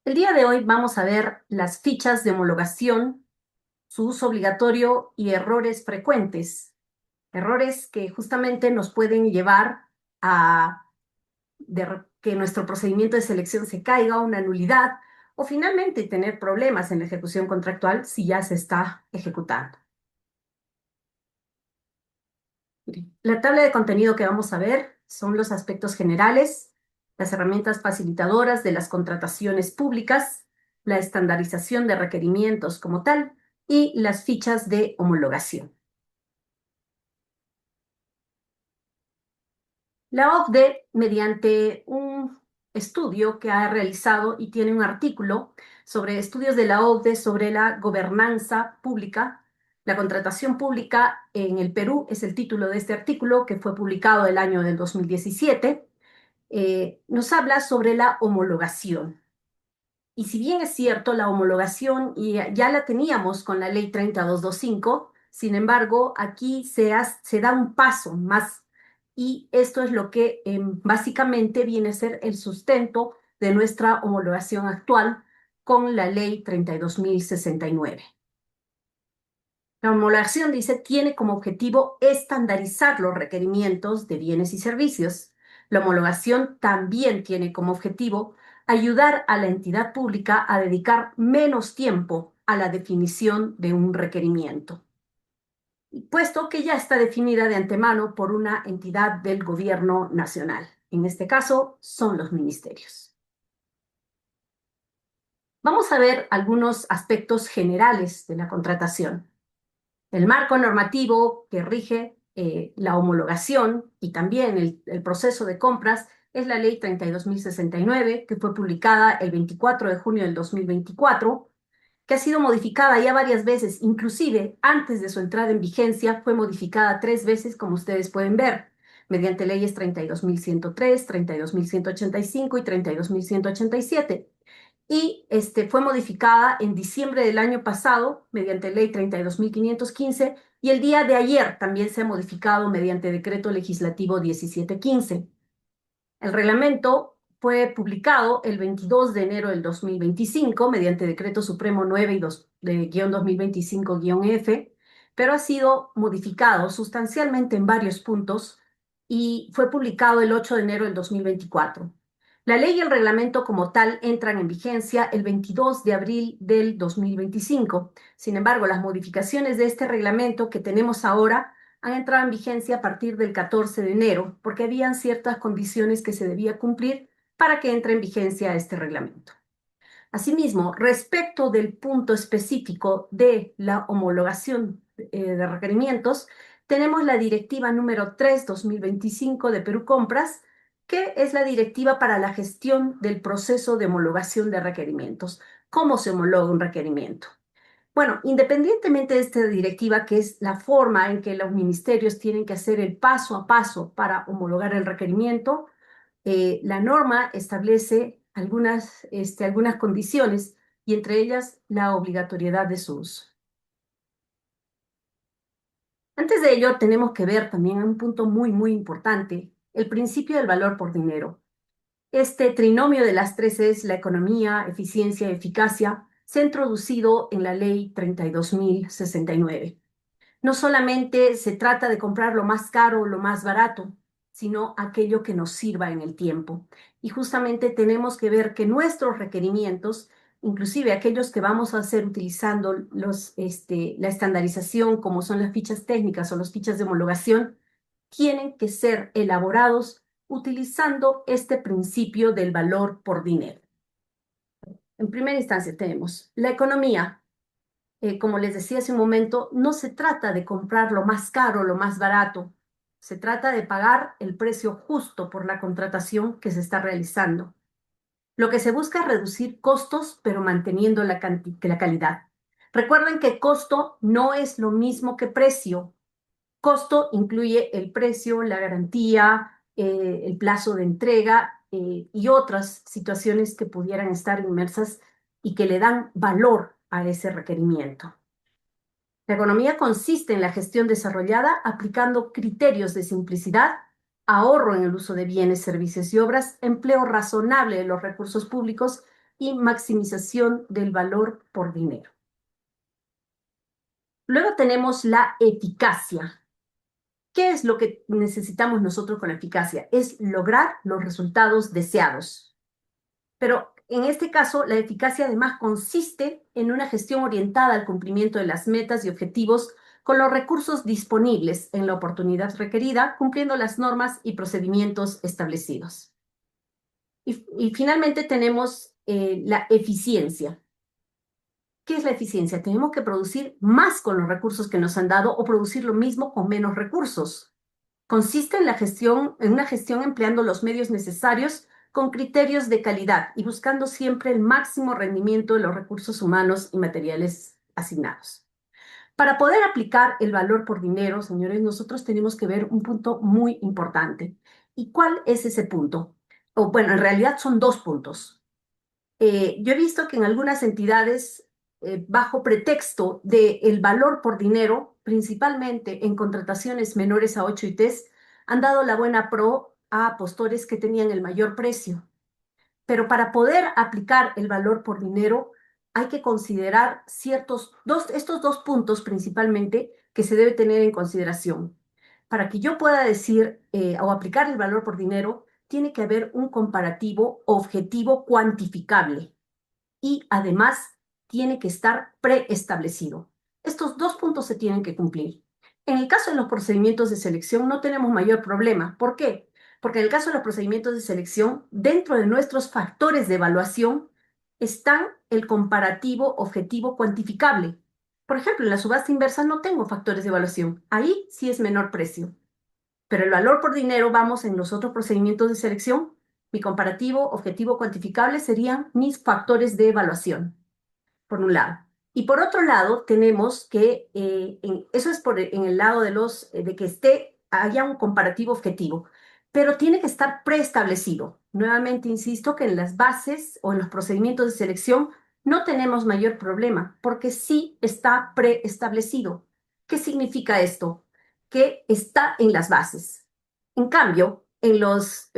El día de hoy vamos a ver las fichas de homologación, su uso obligatorio y errores frecuentes. Errores que justamente nos pueden llevar a que nuestro procedimiento de selección se caiga, una nulidad, o finalmente tener problemas en la ejecución contractual si ya se está ejecutando. La tabla de contenido que vamos a ver son los aspectos generales, las herramientas facilitadoras de las contrataciones públicas, la estandarización de requerimientos como tal y las fichas de homologación. La OCDE, mediante un estudio que ha realizado y tiene un artículo sobre estudios de la OCDE sobre la gobernanza pública, la contratación pública en el Perú es el título de este artículo que fue publicado el año del 2017, nos habla sobre la homologación. Y si bien es cierto, la homologación ya la teníamos con la ley 30225, sin embargo, aquí se da un paso más y esto es lo que básicamente viene a ser el sustento de nuestra homologación actual con la ley 32069. La homologación, dice, tiene como objetivo estandarizar los requerimientos de bienes y servicios. La homologación también tiene como objetivo ayudar a la entidad pública a dedicar menos tiempo a la definición de un requerimiento, puesto que ya está definida de antemano por una entidad del gobierno nacional. En este caso, son los ministerios. Vamos a ver algunos aspectos generales de la contratación. El marco normativo que rige la homologación y también el proceso de compras es la Ley 32.069, que fue publicada el 24 de junio del 2024, que ha sido modificada ya varias veces, inclusive antes de su entrada en vigencia fue modificada 3 veces, como ustedes pueden ver, mediante leyes 32.103, 32.185 y 32.187 y fue modificada en diciembre del año pasado mediante ley 32.515 y el día de ayer también se ha modificado mediante decreto legislativo 1715. El reglamento fue publicado el 22 de enero del 2025 mediante decreto supremo 9 y 2, de -2025-F, pero ha sido modificado sustancialmente en varios puntos y fue publicado el 8 de enero del 2024. La ley y el reglamento como tal entran en vigencia el 22 de abril del 2025. Sin embargo, las modificaciones de este reglamento que tenemos ahora han entrado en vigencia a partir del 14 de enero, porque habían ciertas condiciones que se debía cumplir para que entre en vigencia este reglamento. Asimismo, respecto del punto específico de la homologación de requerimientos, tenemos la directiva número 3/2025 de Perú Compras, que es la directiva para la gestión del proceso de homologación de requerimientos. ¿Cómo se homologa un requerimiento? Bueno, independientemente de esta directiva, que es la forma en que los ministerios tienen que hacer el paso a paso para homologar el requerimiento, la norma establece algunas condiciones y entre ellas la obligatoriedad de su uso. Antes de ello, tenemos que ver también un punto muy, muy importante, el principio del valor por dinero. Este trinomio de las tres es la economía, eficiencia y eficacia, se ha introducido en la ley 32.069. No solamente se trata de comprar lo más caro o lo más barato, sino aquello que nos sirva en el tiempo. Y justamente tenemos que ver que nuestros requerimientos, inclusive aquellos que vamos a hacer utilizando la estandarización, como son las fichas técnicas o las fichas de homologación, tienen que ser elaborados utilizando este principio del valor por dinero. En primera instancia tenemos la economía. Como les decía hace un momento, no se trata de comprar lo más caro, lo más barato. Se trata de pagar el precio justo por la contratación que se está realizando. Lo que se busca es reducir costos, pero manteniendo la calidad. Recuerden que costo no es lo mismo que precio. Costo incluye el precio, la garantía, el plazo de entrega y otras situaciones que pudieran estar inmersas y que le dan valor a ese requerimiento. La economía consiste en la gestión desarrollada aplicando criterios de simplicidad, ahorro en el uso de bienes, servicios y obras, empleo razonable de los recursos públicos y maximización del valor por dinero. Luego tenemos la eficacia. ¿Qué es lo que necesitamos nosotros con la eficacia? Es lograr los resultados deseados. Pero en este caso, la eficacia además consiste en una gestión orientada al cumplimiento de las metas y objetivos con los recursos disponibles en la oportunidad requerida, cumpliendo las normas y procedimientos establecidos. Y finalmente tenemos la eficiencia. ¿Qué es la eficiencia? Tenemos que producir más con los recursos que nos han dado o producir lo mismo con menos recursos. Consiste en en una gestión empleando los medios necesarios con criterios de calidad y buscando siempre el máximo rendimiento de los recursos humanos y materiales asignados. Para poder aplicar el valor por dinero, señores, nosotros tenemos que ver un punto muy importante. ¿Y cuál es ese punto? O bueno, en realidad son dos puntos. Yo he visto que en algunas entidades, bajo pretexto de el valor por dinero, principalmente en contrataciones menores a 8 ITs, han dado la buena pro a postores que tenían el mayor precio. Pero para poder aplicar el valor por dinero, hay que considerar estos dos puntos principalmente que se debe tener en consideración. Para que yo pueda decir o aplicar el valor por dinero, tiene que haber un comparativo objetivo cuantificable y además tiene que estar preestablecido. Estos dos puntos se tienen que cumplir. En el caso de los procedimientos de selección no tenemos mayor problema. ¿Por qué? Porque en el caso de los procedimientos de selección, dentro de nuestros factores de evaluación están el comparativo objetivo cuantificable. Por ejemplo, en la subasta inversa no tengo factores de evaluación. Ahí sí es menor precio. Pero el valor por dinero, vamos, en los otros procedimientos de selección, mi comparativo objetivo cuantificable serían mis factores de evaluación, por un lado. Y por otro lado, tenemos que, eso es en el lado de de que haya un comparativo objetivo, pero tiene que estar preestablecido. Nuevamente insisto que en las bases o en los procedimientos de selección no tenemos mayor problema, porque sí está preestablecido. ¿Qué significa esto? Que está en las bases. En cambio, en los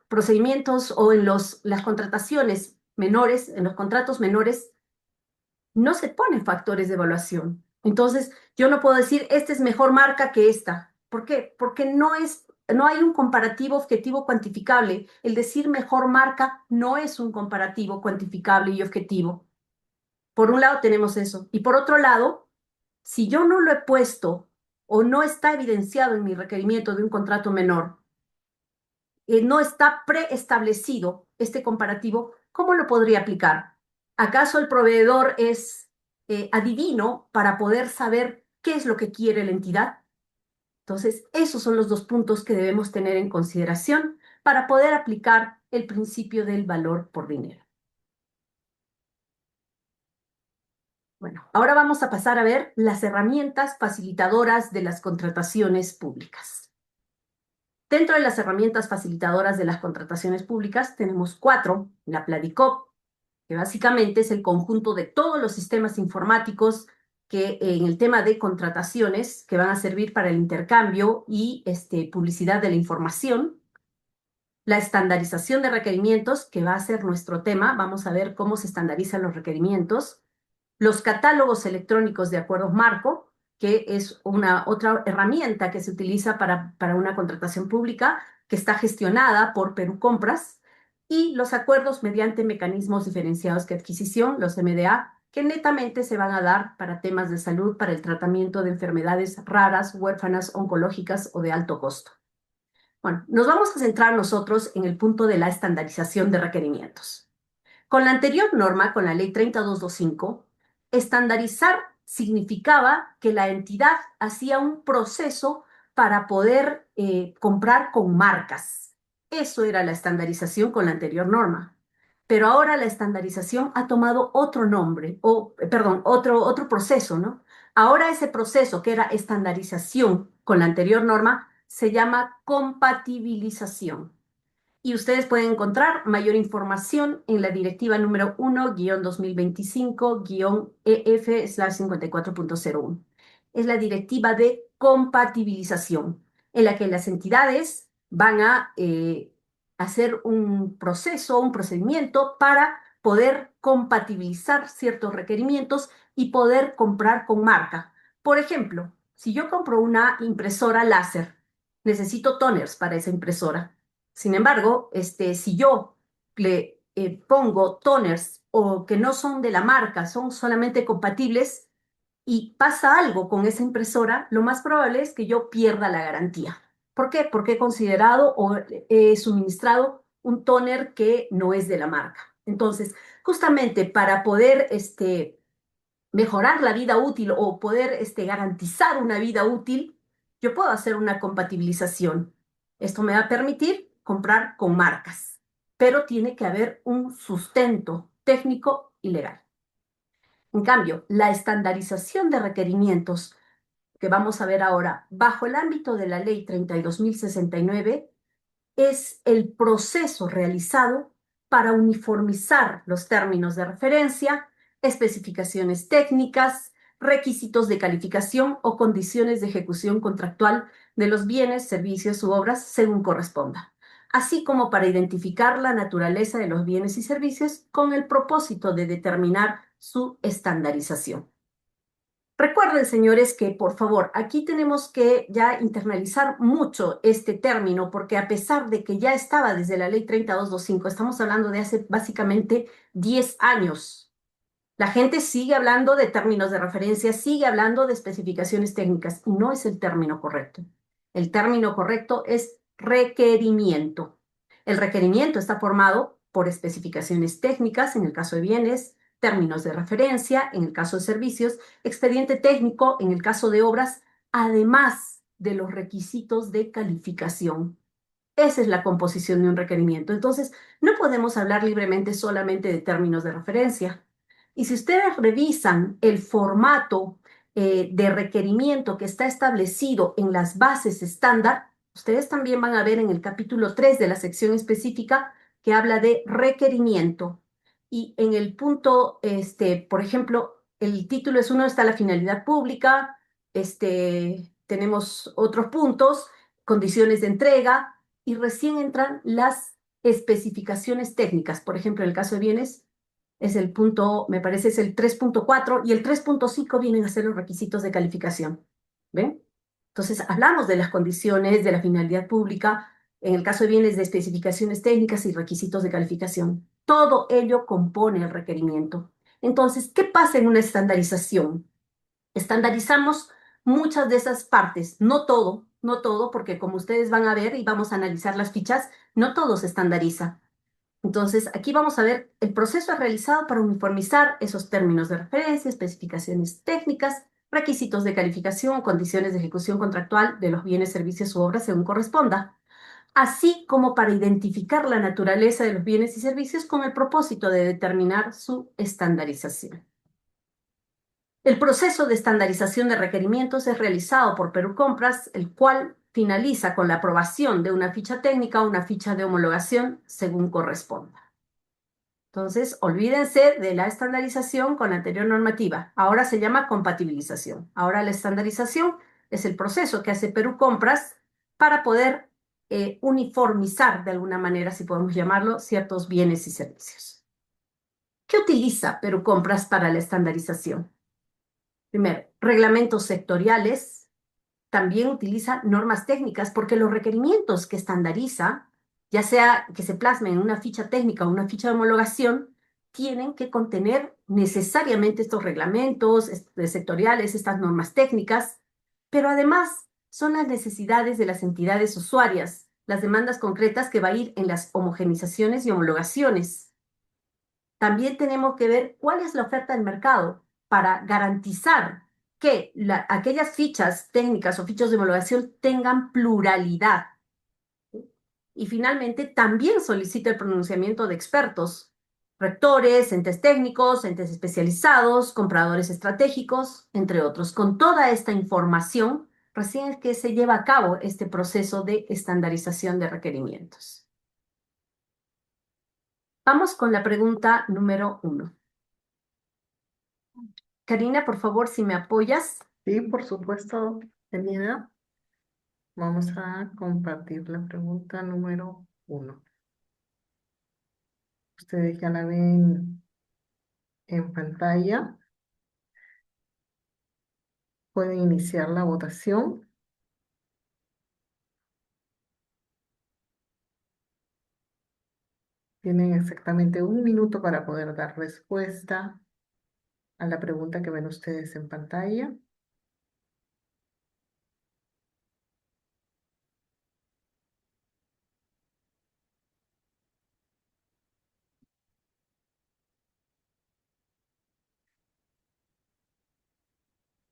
procedimientos o en las contrataciones menores, en los contratos menores, no se ponen factores de evaluación. Entonces, yo no puedo decir, esta es mejor marca que esta. ¿Por qué? Porque no hay un comparativo objetivo cuantificable. El decir mejor marca no es un comparativo cuantificable y objetivo. Por un lado tenemos eso. Y por otro lado, si yo no lo he puesto o no está evidenciado en mi requerimiento de un contrato menor, no está preestablecido este comparativo, ¿cómo lo podría aplicar? ¿Acaso el proveedor es adivino para poder saber qué es lo que quiere la entidad? Entonces, esos son los dos puntos que debemos tener en consideración para poder aplicar el principio del valor por dinero. Bueno, ahora vamos a pasar a ver las herramientas facilitadoras de las contrataciones públicas. Dentro de las herramientas facilitadoras de las contrataciones públicas tenemos cuatro: la Pladicop, que básicamente es el conjunto de todos los sistemas informáticos que en el tema de contrataciones que van a servir para el intercambio y publicidad de la información. La estandarización de requerimientos, que va a ser nuestro tema. Vamos a ver cómo se estandarizan los requerimientos. Los catálogos electrónicos de acuerdos marco, que es una otra herramienta que se utiliza para una contratación pública que está gestionada por Perú Compras. Y los acuerdos mediante mecanismos diferenciados de adquisición, los MDA, que netamente se van a dar para temas de salud, para el tratamiento de enfermedades raras, huérfanas, oncológicas o de alto costo. Bueno, nos vamos a centrar nosotros en el punto de la estandarización de requerimientos. Con la anterior norma, con la ley 30225, estandarizar significaba que la entidad hacía un proceso para poder comprar con marcas. Eso era la estandarización con la anterior norma. Pero ahora la estandarización ha tomado otro nombre, perdón, otro proceso, ¿no? Ahora ese proceso que era estandarización con la anterior norma se llama compatibilización. Y ustedes pueden encontrar mayor información en la directiva número 1-2025-EF/54.01. Es la directiva de compatibilización, en la que las entidades van a hacer un proceso, un procedimiento para poder compatibilizar ciertos requerimientos y poder comprar con marca. Por ejemplo, si yo compro una impresora láser, necesito toners para esa impresora. Sin embargo, si yo le pongo toners o que no son de la marca, son solamente compatibles y pasa algo con esa impresora, lo más probable es que yo pierda la garantía. ¿Por qué? Porque he considerado o he suministrado un tóner que no es de la marca. Entonces, justamente para poder mejorar la vida útil o poder garantizar una vida útil, yo puedo hacer una compatibilización. Esto me va a permitir comprar con marcas, pero tiene que haber un sustento técnico y legal. En cambio, la estandarización de requerimientos que vamos a ver ahora bajo el ámbito de la Ley 32.069 es el proceso realizado para uniformizar los términos de referencia, especificaciones técnicas, requisitos de calificación o condiciones de ejecución contractual de los bienes, servicios u obras según corresponda, así como para identificar la naturaleza de los bienes y servicios con el propósito de determinar su estandarización. Recuerden, señores, que por favor, aquí tenemos que ya internalizar mucho este término, porque a pesar de que ya estaba desde la ley 3225, estamos hablando de hace básicamente 10 años. La gente sigue hablando de términos de referencia, sigue hablando de especificaciones técnicas, y no es el término correcto. El término correcto es requerimiento. El requerimiento está formado por especificaciones técnicas, en el caso de bienes, términos de referencia, en el caso de servicios, expediente técnico, en el caso de obras, además de los requisitos de calificación. Esa es la composición de un requerimiento. Entonces, no podemos hablar libremente solamente de términos de referencia. Y si ustedes revisan el formato de requerimiento que está establecido en las bases estándar, ustedes también van a ver en el capítulo 3 de la sección específica que habla de requerimiento. Y en el punto, por ejemplo, el título es uno, está la finalidad pública, tenemos otros puntos, condiciones de entrega, y recién entran las especificaciones técnicas. Por ejemplo, en el caso de bienes, es el punto, me parece, es el 3.4 y el 3.5 vienen a ser los requisitos de calificación. ¿Ven? Entonces, hablamos de las condiciones de la finalidad pública, en el caso de bienes, de especificaciones técnicas y requisitos de calificación. Todo ello compone el requerimiento. Entonces, ¿qué pasa en una estandarización? Estandarizamos muchas de esas partes, no todo, no todo, porque como ustedes van a ver y vamos a analizar las fichas, no todo se estandariza. Entonces, aquí vamos a ver el proceso realizado para uniformizar esos términos de referencia, especificaciones técnicas, requisitos de calificación, condiciones de ejecución contractual de los bienes, servicios u obras según corresponda, así como para identificar la naturaleza de los bienes y servicios con el propósito de determinar su estandarización. El proceso de estandarización de requerimientos es realizado por Perú Compras, el cual finaliza con la aprobación de una ficha técnica o una ficha de homologación según corresponda. Entonces, olvídense de la estandarización con la anterior normativa. Ahora se llama compatibilización. Ahora la estandarización es el proceso que hace Perú Compras para poder uniformizar de alguna manera, si podemos llamarlo, ciertos bienes y servicios. ¿Qué utiliza Perú Compras para la estandarización? Primero, reglamentos sectoriales. También utiliza normas técnicas porque los requerimientos que estandariza, ya sea que se plasmen en una ficha técnica o una ficha de homologación, tienen que contener necesariamente estos reglamentos sectoriales, estas normas técnicas, pero además son las necesidades de las entidades usuarias, las demandas concretas que va a ir en las homogenizaciones y homologaciones. También tenemos que ver cuál es la oferta del mercado para garantizar que aquellas fichas técnicas o fichas de homologación tengan pluralidad. Y finalmente, también solicita el pronunciamiento de expertos, rectores, entes técnicos, entes especializados, compradores estratégicos, entre otros. Con toda esta información, recién es que se lleva a cabo este proceso de estandarización de requerimientos. Vamos con la pregunta número 1. Karina, por favor, si me apoyas. Sí, por supuesto, Elena. Vamos a compartir la pregunta número 1. Ustedes ya la ven en pantalla. Pueden iniciar la votación. Tienen exactamente 1 minuto para poder dar respuesta a la pregunta que ven ustedes en pantalla.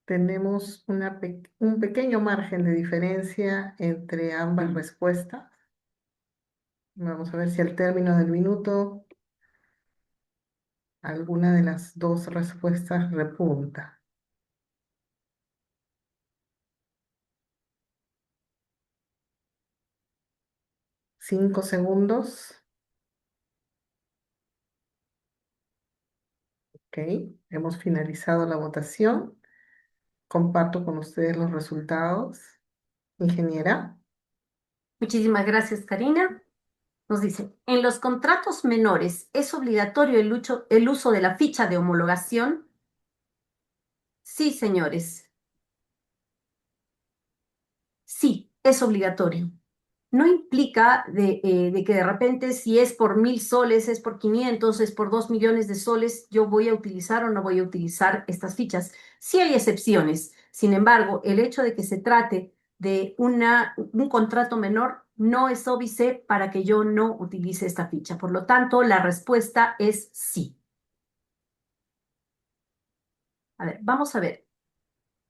Tenemos un pequeño margen de diferencia entre ambas respuestas. Vamos a ver si al término del minuto alguna de las dos respuestas repunta. 5 segundos. Ok, hemos finalizado la votación. Comparto con ustedes los resultados. Ingeniera. Muchísimas gracias, Karina. Nos dice, en los contratos menores es obligatorio el uso de la ficha de homologación. Sí, señores. Sí, es obligatorio. No implica de que de repente si es por 1.000 soles, es por 500, es por 2 millones de soles, yo voy a utilizar o no voy a utilizar estas fichas. Sí hay excepciones. Sin embargo, el hecho de que se trate de un contrato menor no es óbice para que yo no utilice esta ficha. Por lo tanto, la respuesta es sí. A ver, vamos a ver.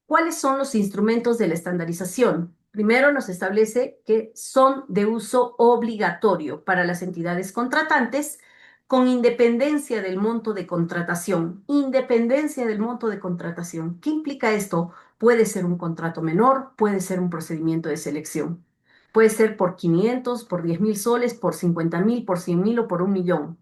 ¿Cuáles son los instrumentos de la estandarización? Primero nos establece que son de uso obligatorio para las entidades contratantes con independencia del monto de contratación. Independencia del monto de contratación. ¿Qué implica esto? Puede ser un contrato menor, puede ser un procedimiento de selección. Puede ser por 500, por 10.000 soles, por 50.000, por 100.000 o por 1 millón.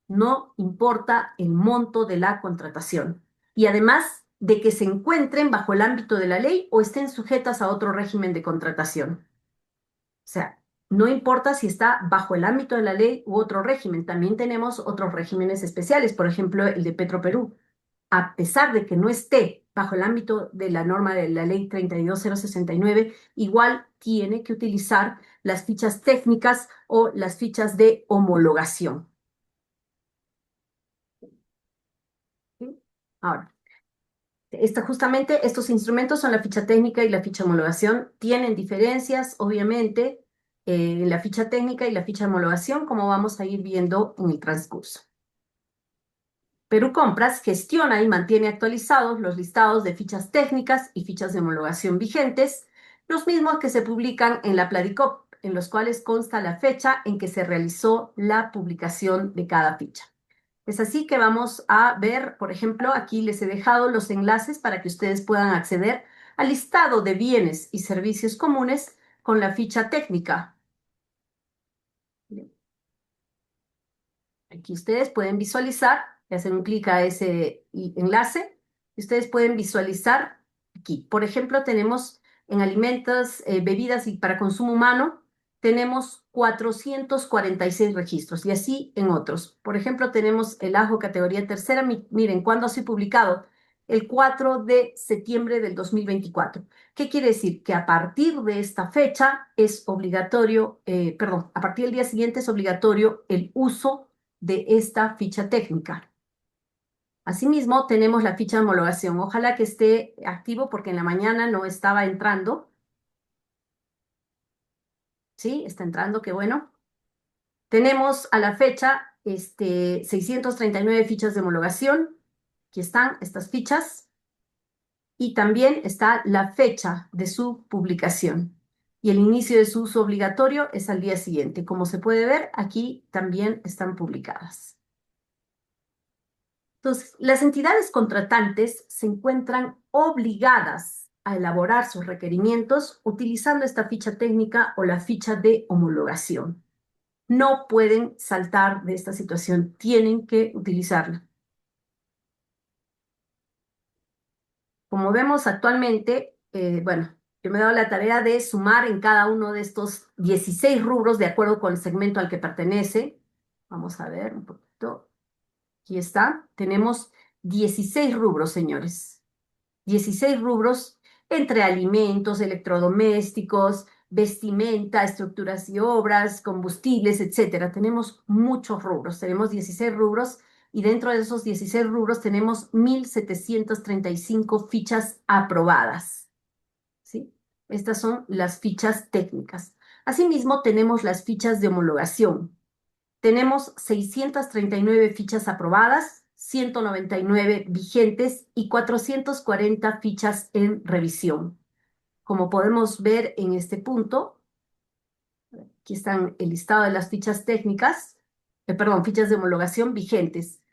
No importa el monto de la contratación. Y además de que se encuentren bajo el ámbito de la ley o estén sujetas a otro régimen de contratación. O sea, no importa si está bajo el ámbito de la ley u otro régimen. También tenemos otros regímenes especiales, por ejemplo, el de Petroperú. A pesar de que no esté bajo el ámbito de la norma de la ley 32069, igual tiene que utilizar las fichas técnicas o las fichas de homologación. ¿Sí? Ahora, justamente estos instrumentos son la ficha técnica y la ficha de homologación. Tienen diferencias, obviamente, en la ficha técnica y la ficha de homologación, como vamos a ir viendo en el transcurso. Perú Compras gestiona y mantiene actualizados los listados de fichas técnicas y fichas de homologación vigentes, los mismos que se publican en la Pladicop, en los cuales consta la fecha en que se realizó la publicación de cada ficha. Es así que vamos a ver, por ejemplo, aquí les he dejado los enlaces para que ustedes puedan acceder al listado de bienes y servicios comunes con la ficha técnica. Aquí ustedes pueden visualizar, le hacen un clic a ese enlace, y ustedes pueden visualizar aquí. Por ejemplo, tenemos en alimentos, bebidas y para consumo humano, tenemos 446 registros y así en otros. Por ejemplo, tenemos el ajo categoría tercera. Miren, ¿cuándo ha sido publicado? El 4 de septiembre del 2024. ¿Qué quiere decir? Que a partir de esta fecha es obligatorio, perdón, a partir del día siguiente es obligatorio el uso de esta ficha técnica. Asimismo, tenemos la ficha de homologación. Ojalá que esté activo porque en la mañana no estaba entrando. Sí, está entrando, qué bueno. Tenemos a la fecha 639 fichas de homologación. Aquí están estas fichas. Y también está la fecha de su publicación. Y el inicio de su uso obligatorio es al día siguiente. Como se puede ver, aquí también están publicadas. Entonces, las entidades contratantes se encuentran obligadas a elaborar sus requerimientos utilizando esta ficha técnica o la ficha de homologación. No pueden saltar de esta situación, tienen que utilizarla. Como vemos actualmente, bueno, yo me he dado la tarea de sumar en cada uno de estos 16 rubros de acuerdo con el segmento al que pertenece. Vamos a ver un poquito. Aquí está. Tenemos 16 rubros, señores. 16 rubros entre alimentos, electrodomésticos, vestimenta, estructuras y obras, combustibles, etcétera. Tenemos muchos rubros, tenemos 16 rubros y dentro de esos 16 rubros tenemos 1.735 fichas aprobadas, ¿sí? Estas son las fichas técnicas. Asimismo, tenemos las fichas de homologación. Tenemos 639 fichas aprobadas, 199 vigentes y 440 fichas en revisión. Como podemos ver en este punto, aquí están el listado de las fichas técnicas, perdón, fichas de homologación vigentes.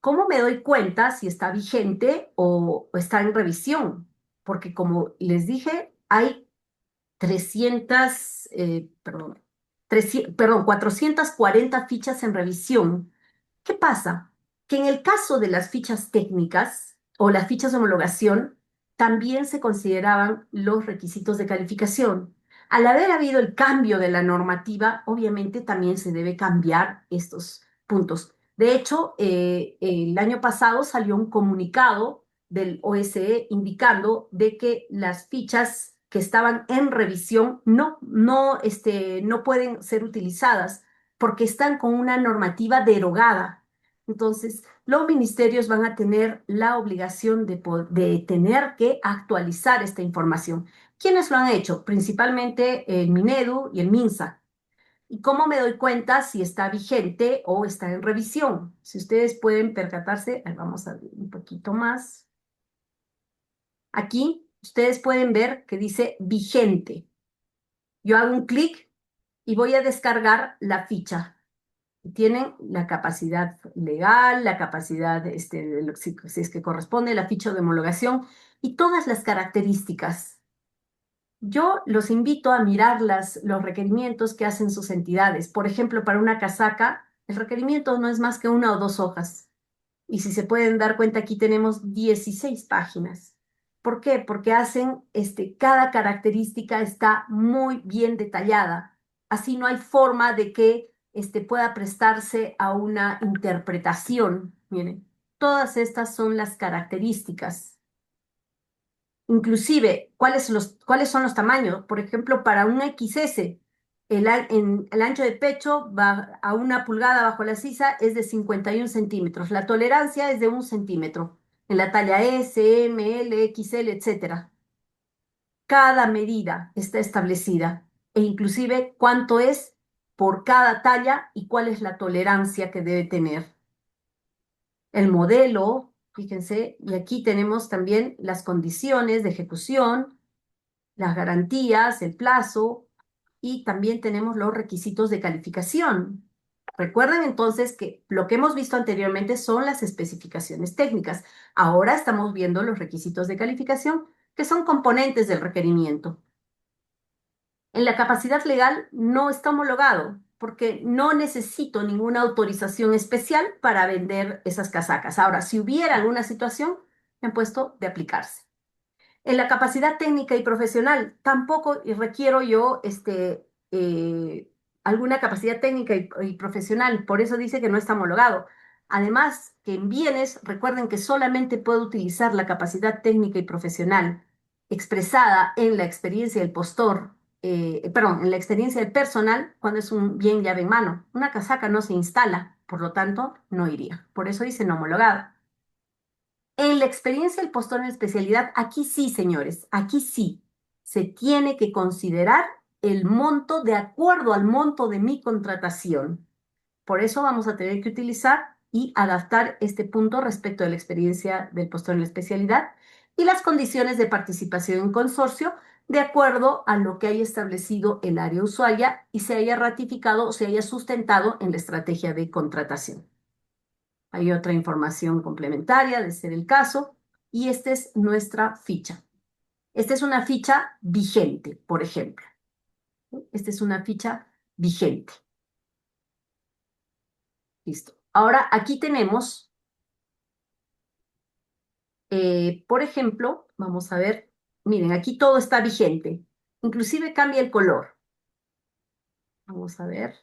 ¿Cómo me doy cuenta si está vigente o está en revisión? Porque como les dije, hay 440 fichas en revisión. ¿Qué pasa? Que en el caso de las fichas técnicas o las fichas de homologación, también se consideraban los requisitos de calificación. Al haber habido el cambio de la normativa, obviamente también se debe cambiar estos puntos. De hecho, el año pasado salió un comunicado del OSE indicando de que las fichas que estaban en revisión no pueden ser utilizadas porque están con una normativa derogada. Entonces, los ministerios van a tener la obligación de tener que actualizar esta información. ¿Quiénes lo han hecho? Principalmente el Minedu y el MINSA. ¿Y cómo me doy cuenta si está vigente o está en revisión? Si ustedes pueden percatarse, vamos a ver un poquito más. Aquí ustedes pueden ver que dice vigente. Yo hago un clic y voy a descargar la ficha. Tienen la capacidad legal, la capacidad si es que corresponde, la ficha de homologación y todas las características. Yo los invito a mirar los requerimientos que hacen sus entidades. Por ejemplo, para una casaca, el requerimiento no es más que una o dos hojas. Y si se pueden dar cuenta, aquí tenemos 16 páginas. ¿Por qué? Porque hacen, cada característica está muy bien detallada. Así no hay forma de que pueda prestarse a una interpretación. Miren, todas estas son las características. Inclusive, ¿cuáles son los tamaños? Por ejemplo, para un XS, el ancho de pecho va a 1 pulgada bajo la sisa es de 51 centímetros. La tolerancia es de 1 centímetro. En la talla S, M, L, XL, etcétera. Cada medida está establecida e inclusive cuánto es por cada talla y cuál es la tolerancia que debe tener. El modelo, fíjense, y aquí tenemos también las condiciones de ejecución, las garantías, el plazo y también tenemos los requisitos de calificación. Recuerden entonces que lo que hemos visto anteriormente son las especificaciones técnicas. Ahora estamos viendo los requisitos de calificación, que son componentes del requerimiento. En la capacidad legal no está homologado porque no necesito ninguna autorización especial para vender esas casacas. Ahora, si hubiera alguna situación, me han puesto de aplicarse. En la capacidad técnica y profesional, tampoco requiero yo alguna capacidad técnica y profesional, por eso dice que no está homologado. Además, que en bienes, recuerden que solamente puedo utilizar la capacidad técnica y profesional expresada en la experiencia del postor, perdón, en la experiencia del personal cuando es un bien llave en mano. Una casaca no se instala, por lo tanto, no iría. Por eso dice no homologado. En la experiencia del postor en especialidad, aquí sí, señores, aquí sí, se tiene que considerar el monto de acuerdo al monto de mi contratación. Por eso vamos a tener que utilizar y adaptar este punto respecto de la experiencia del postor en la especialidad y las condiciones de participación en consorcio de acuerdo a lo que haya establecido el área usuaria y se haya ratificado o se haya sustentado en la estrategia de contratación. Hay otra información complementaria de ser el caso y esta es nuestra ficha. Esta es una ficha vigente, por ejemplo. Esta es una ficha vigente. Listo. Ahora aquí tenemos, por ejemplo, vamos a ver, miren, aquí todo está vigente. Inclusive cambia el color. Vamos a ver.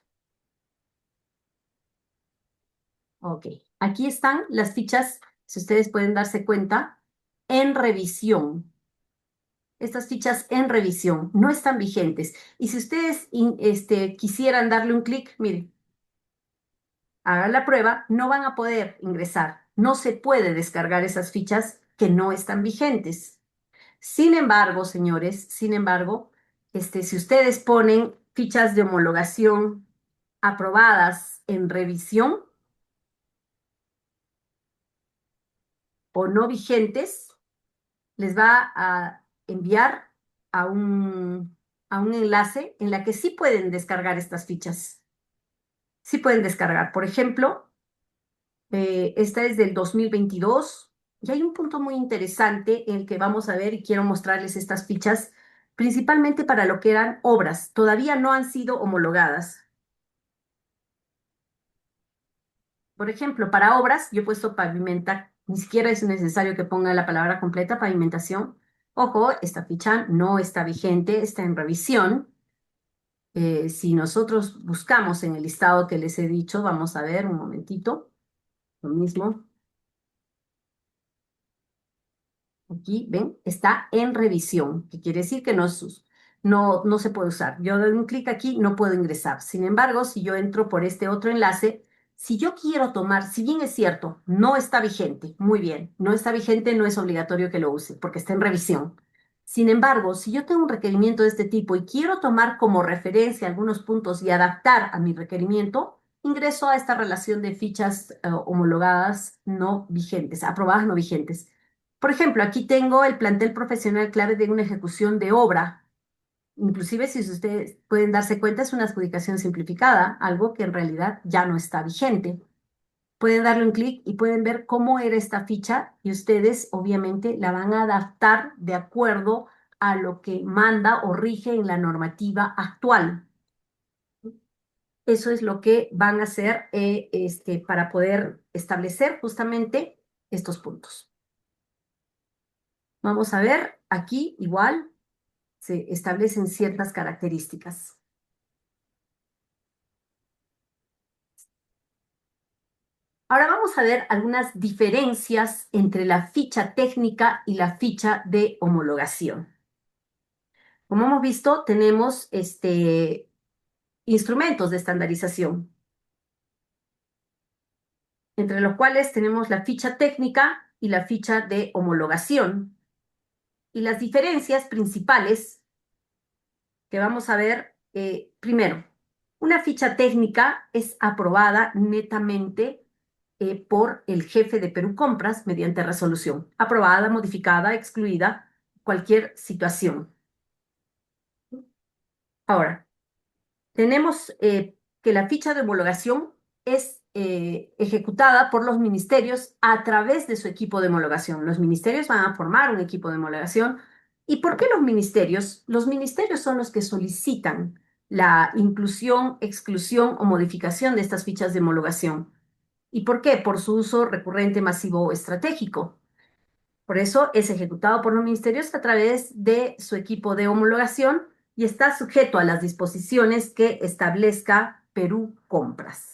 Ok, aquí están las fichas, si ustedes pueden darse cuenta, en revisión. Estas fichas en revisión no están vigentes. Y si ustedes quisieran darle un clic, miren, hagan la prueba, no van a poder ingresar. No se puede descargar esas fichas que no están vigentes. Sin embargo, señores, sin embargo, si ustedes ponen fichas de homologación aprobadas en revisión o no vigentes, les va a enviar a a un enlace en la que sí pueden descargar estas fichas. Sí pueden descargar. Por ejemplo, esta es del 2022 y hay un punto muy interesante en el que vamos a ver y quiero mostrarles estas fichas, principalmente para lo que eran obras. Todavía no han sido homologadas. Por ejemplo, para obras, yo he puesto pavimenta, ni siquiera es necesario que ponga la palabra completa, pavimentación. Ojo, esta ficha no está vigente, está en revisión. Si nosotros buscamos en el listado que les he dicho, vamos a ver un momentito, lo mismo. Aquí, ven, está en revisión, que quiere decir que no se puede usar. Yo doy un clic aquí, no puedo ingresar. Sin embargo, si yo entro por este otro enlace, si yo quiero tomar, si bien es cierto, no está vigente, muy bien, no está vigente, no es obligatorio que lo use, porque está en revisión. Sin embargo, si yo tengo un requerimiento de este tipo y quiero tomar como referencia algunos puntos y adaptar a mi requerimiento, ingreso a esta relación de fichas homologadas no vigentes, aprobadas no vigentes. Por ejemplo, aquí tengo el plantel profesional clave de una ejecución de obra. Inclusive, si ustedes pueden darse cuenta, es una adjudicación simplificada, algo que en realidad ya no está vigente. Pueden darle un clic y pueden ver cómo era esta ficha y ustedes obviamente la van a adaptar de acuerdo a lo que manda o rige en la normativa actual. Eso es lo que van a hacer para poder establecer justamente estos puntos. Vamos a ver aquí igual se establecen ciertas características. Ahora vamos a ver algunas diferencias entre la ficha técnica y la ficha de homologación. Como hemos visto, tenemos instrumentos de estandarización, entre los cuales tenemos la ficha técnica y la ficha de homologación. Y las diferencias principales que vamos a ver, primero, una ficha técnica es aprobada netamente por el jefe de Perú Compras mediante resolución. Aprobada, modificada, excluida, cualquier situación. Ahora, tenemos que la ficha de homologación es ejecutada por los ministerios a través de su equipo de homologación. Los ministerios van a formar un equipo de homologación. ¿Y por qué los ministerios? Los ministerios son los que solicitan la inclusión, exclusión o modificación de estas fichas de homologación. ¿Y por qué? Por su uso recurrente, masivo o estratégico. Por eso es ejecutado por los ministerios a través de su equipo de homologación y está sujeto a las disposiciones que establezca Perú Compras.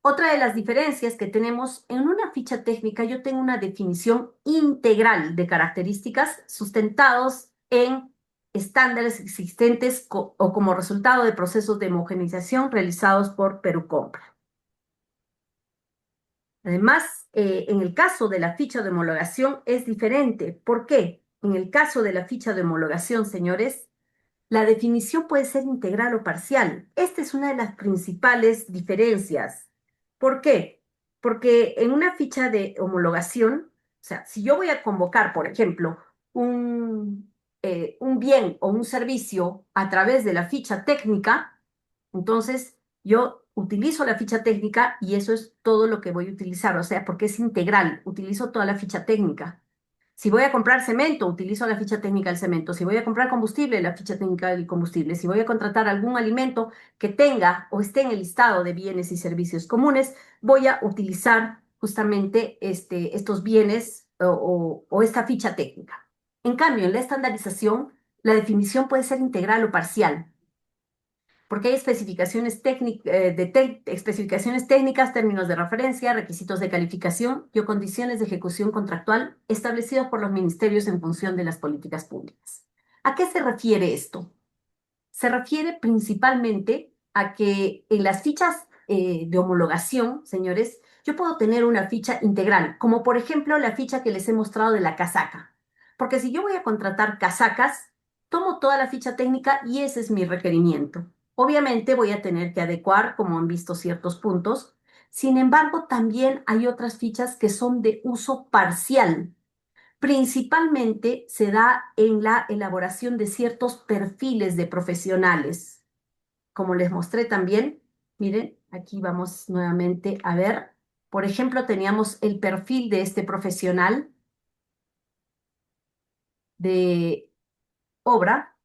Otra de las diferencias que tenemos en una ficha técnica, yo tengo una definición integral de características sustentados en estándares existentes o como resultado de procesos de homogeneización realizados por Perú Compras. Además, en el caso de la ficha de homologación es diferente. ¿Por qué? En el caso de la ficha de homologación, señores, la definición puede ser integral o parcial. Esta es una de las principales diferencias. ¿Por qué? Porque en una ficha de homologación, o sea, si yo voy a convocar, por ejemplo, un bien o un servicio a través de la ficha técnica, entonces yo utilizo la ficha técnica y eso es todo lo que voy a utilizar, o sea, porque es integral, utilizo toda la ficha técnica. Si voy a comprar cemento, utilizo la ficha técnica del cemento. Si voy a comprar combustible, la ficha técnica del combustible. Si voy a contratar algún alimento que tenga o esté en el listado de bienes y servicios comunes, voy a utilizar justamente estos bienes o esta ficha técnica. En cambio, en la estandarización, la definición puede ser integral o parcial. porque hay especificaciones técnicas, términos de referencia, requisitos de calificación y o condiciones de ejecución contractual establecidos por los ministerios en función de las políticas públicas. ¿A qué se refiere esto? Se refiere principalmente a que en las fichas de homologación, señores, yo puedo tener una ficha integral, como por ejemplo la ficha que les he mostrado de la casaca. Porque si yo voy a contratar casacas, tomo toda la ficha técnica y ese es mi requerimiento. Obviamente voy a tener que adecuar, como han visto, ciertos puntos. Sin embargo, también hay otras fichas que son de uso parcial. Principalmente se da en la elaboración de ciertos perfiles de profesionales. Como les mostré también, miren, aquí vamos nuevamente a ver. Por ejemplo, teníamos el perfil de este profesional de obra.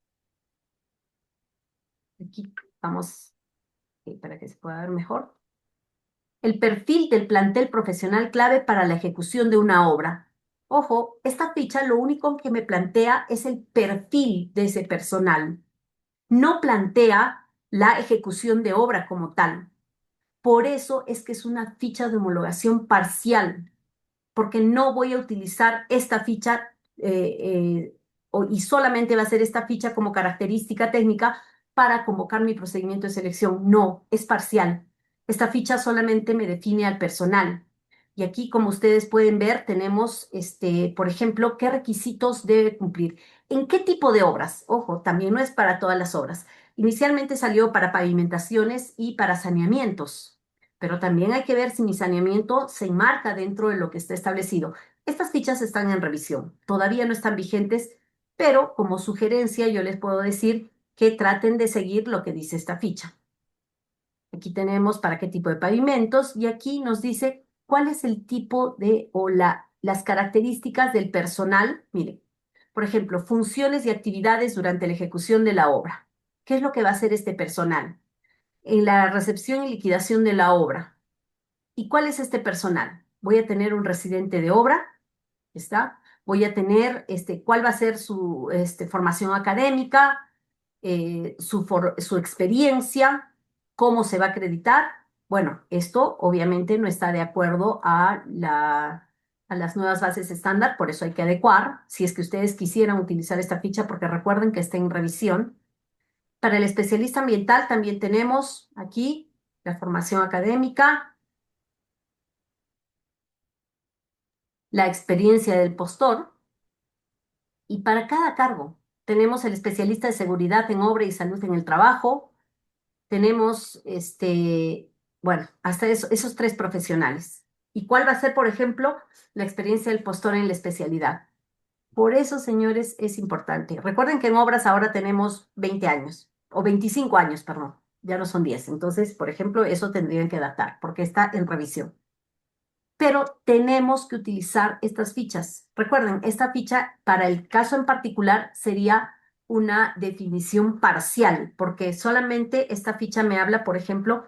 Aquí vamos, para que se pueda ver mejor. El perfil del plantel profesional clave para la ejecución de una obra. Ojo, esta ficha lo único que me plantea es el perfil de ese personal. No plantea la ejecución de obra como tal. Por eso es que es una ficha de homologación parcial, porque no voy a utilizar esta ficha y solamente va a ser esta ficha como característica técnica para convocar mi procedimiento de selección. No, es parcial. Esta ficha solamente me define al personal. Y aquí, como ustedes pueden ver, tenemos, por ejemplo, qué requisitos debe cumplir. ¿En qué tipo de obras? Ojo, también no es para todas las obras. Inicialmente salió para pavimentaciones y para saneamientos, pero también hay que ver si mi saneamiento se enmarca dentro de lo que está establecido. Estas fichas están en revisión, todavía no están vigentes, pero como sugerencia yo les puedo decir que traten de seguir lo que dice esta ficha. Aquí tenemos para qué tipo de pavimentos y aquí nos dice cuál es el tipo de las características del personal. Miren, por ejemplo, funciones y actividades durante la ejecución de la obra. ¿Qué es lo que va a hacer este personal? En la recepción y liquidación de la obra. ¿Y cuál es este personal? Voy a tener un residente de obra, ¿está? Voy a tener, cuál va a ser su formación académica, su experiencia, cómo se va a acreditar. Bueno, esto obviamente no está de acuerdo a las nuevas bases estándar, por eso hay que adecuar, si es que ustedes quisieran utilizar esta ficha, porque recuerden que está en revisión. Para el especialista ambiental también tenemos aquí la formación académica, la experiencia del postor, y para cada cargo tenemos el especialista de seguridad en obra y salud en el trabajo, tenemos bueno, hasta esos tres profesionales. ¿Y cuál va a ser, por ejemplo, la experiencia del postor en la especialidad? Por eso, señores, es importante. Recuerden que en obras ahora tenemos 20 años, o 25 años, perdón, ya no son 10. Entonces, por ejemplo, eso tendrían que adaptar, porque está en revisión, pero tenemos que utilizar estas fichas. Recuerden, esta ficha para el caso en particular sería una definición parcial, porque solamente esta ficha me habla, por ejemplo,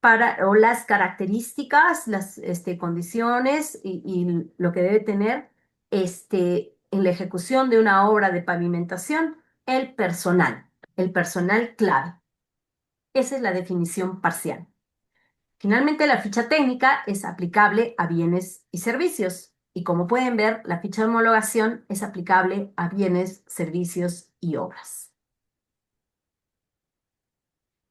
para o las características, las condiciones y lo que debe tener en la ejecución de una obra de pavimentación, el personal clave. Esa es la definición parcial. Finalmente, la ficha técnica es aplicable a bienes y servicios. Y como pueden ver, la ficha de homologación es aplicable a bienes, servicios y obras.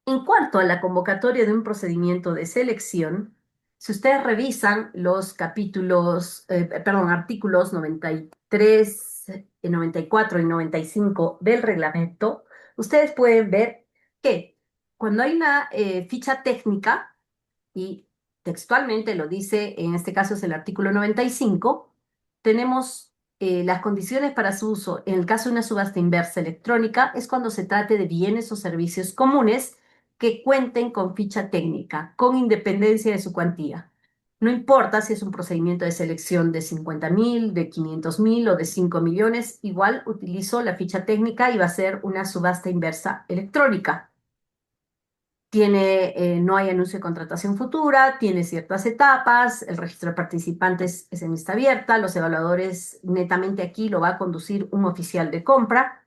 En cuanto a la convocatoria de un procedimiento de selección, si ustedes revisan los artículos 93, 94 y 95 del reglamento, ustedes pueden ver que cuando hay una ficha técnica, y textualmente lo dice, en este caso es el artículo 95, tenemos las condiciones para su uso en el caso de una subasta inversa electrónica, es cuando se trate de bienes o servicios comunes que cuenten con ficha técnica, con independencia de su cuantía. No importa si es un procedimiento de selección de 50.000, de 500.000 o de 5 millones, igual utilizo la ficha técnica y va a ser una subasta inversa electrónica. No hay anuncio de contratación futura, tiene ciertas etapas, el registro de participantes es en lista abierta, los evaluadores netamente aquí lo va a conducir un oficial de compra.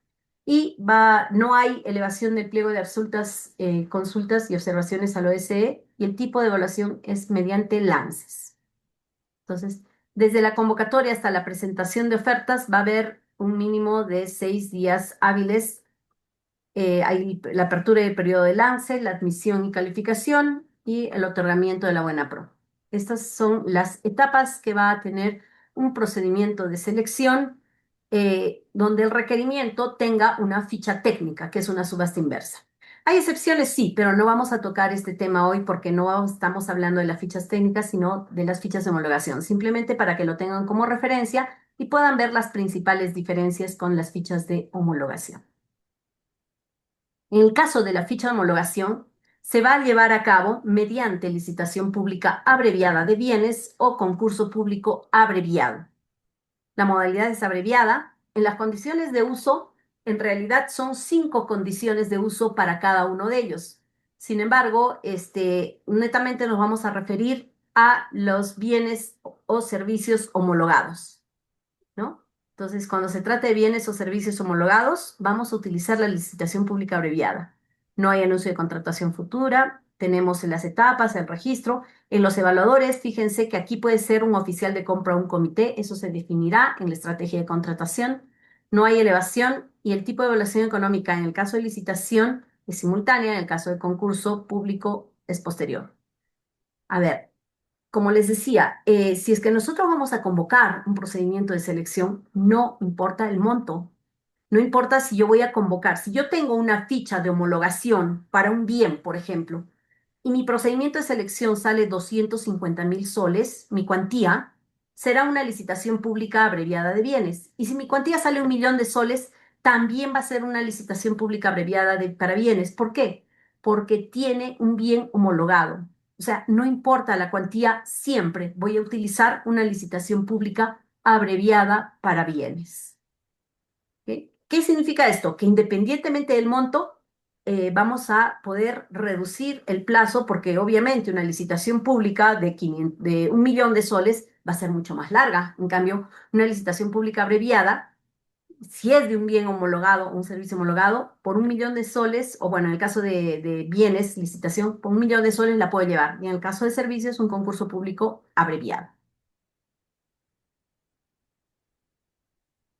y no hay elevación del pliego de absolutas consultas y observaciones al OSCE y el tipo de evaluación es mediante lances. Entonces, desde la convocatoria hasta la presentación de ofertas va a haber un mínimo de 6 días hábiles. Hay la apertura del periodo de lance, la admisión y calificación y el otorgamiento de la buena pro. Estas son las etapas que va a tener un procedimiento de selección donde el requerimiento tenga una ficha técnica, que es una subasta inversa. Hay excepciones, sí, pero no vamos a tocar este tema hoy porque no estamos hablando de las fichas técnicas, sino de las fichas de homologación, simplemente para que lo tengan como referencia y puedan ver las principales diferencias con las fichas de homologación. En el caso de la ficha de homologación, se va a llevar a cabo mediante licitación pública abreviada de bienes o concurso público abreviado. La modalidad es abreviada. En las condiciones de uso, en realidad son 5 condiciones de uso para cada uno de ellos. Sin embargo, netamente nos vamos a referir a los bienes o servicios homologados, ¿no? Entonces, cuando se trata de bienes o servicios homologados, vamos a utilizar la licitación pública abreviada. No hay anuncio de contratación futura, tenemos en las etapas, el registro. En los evaluadores, fíjense que aquí puede ser un oficial de compra o un comité, eso se definirá en la estrategia de contratación. No hay elevación y el tipo de evaluación económica en el caso de licitación es simultánea, en el caso de concurso público es posterior. A ver, como les decía, si es que nosotros vamos a convocar un procedimiento de selección, no importa el monto, no importa si yo voy a convocar, si yo tengo una ficha de homologación para un bien, por ejemplo, y mi procedimiento de selección sale 250.000 soles, mi cuantía será una licitación pública abreviada de bienes. Y si mi cuantía sale 1.000.000 de soles, también va a ser una licitación pública abreviada para bienes. ¿Por qué? Porque tiene un bien homologado. O sea, no importa la cuantía, siempre voy a utilizar una licitación pública abreviada para bienes. ¿Ok? ¿Qué significa esto? Que independientemente del monto, vamos a poder reducir el plazo porque obviamente una licitación pública de 1.000.000 de soles va a ser mucho más larga. En cambio, una licitación pública abreviada, si es de un bien homologado, un servicio homologado, por 1.000.000 de soles, o bueno, en el caso de bienes, licitación, por 1.000.000 de soles la puedo llevar. Y en el caso de servicios, un concurso público abreviado.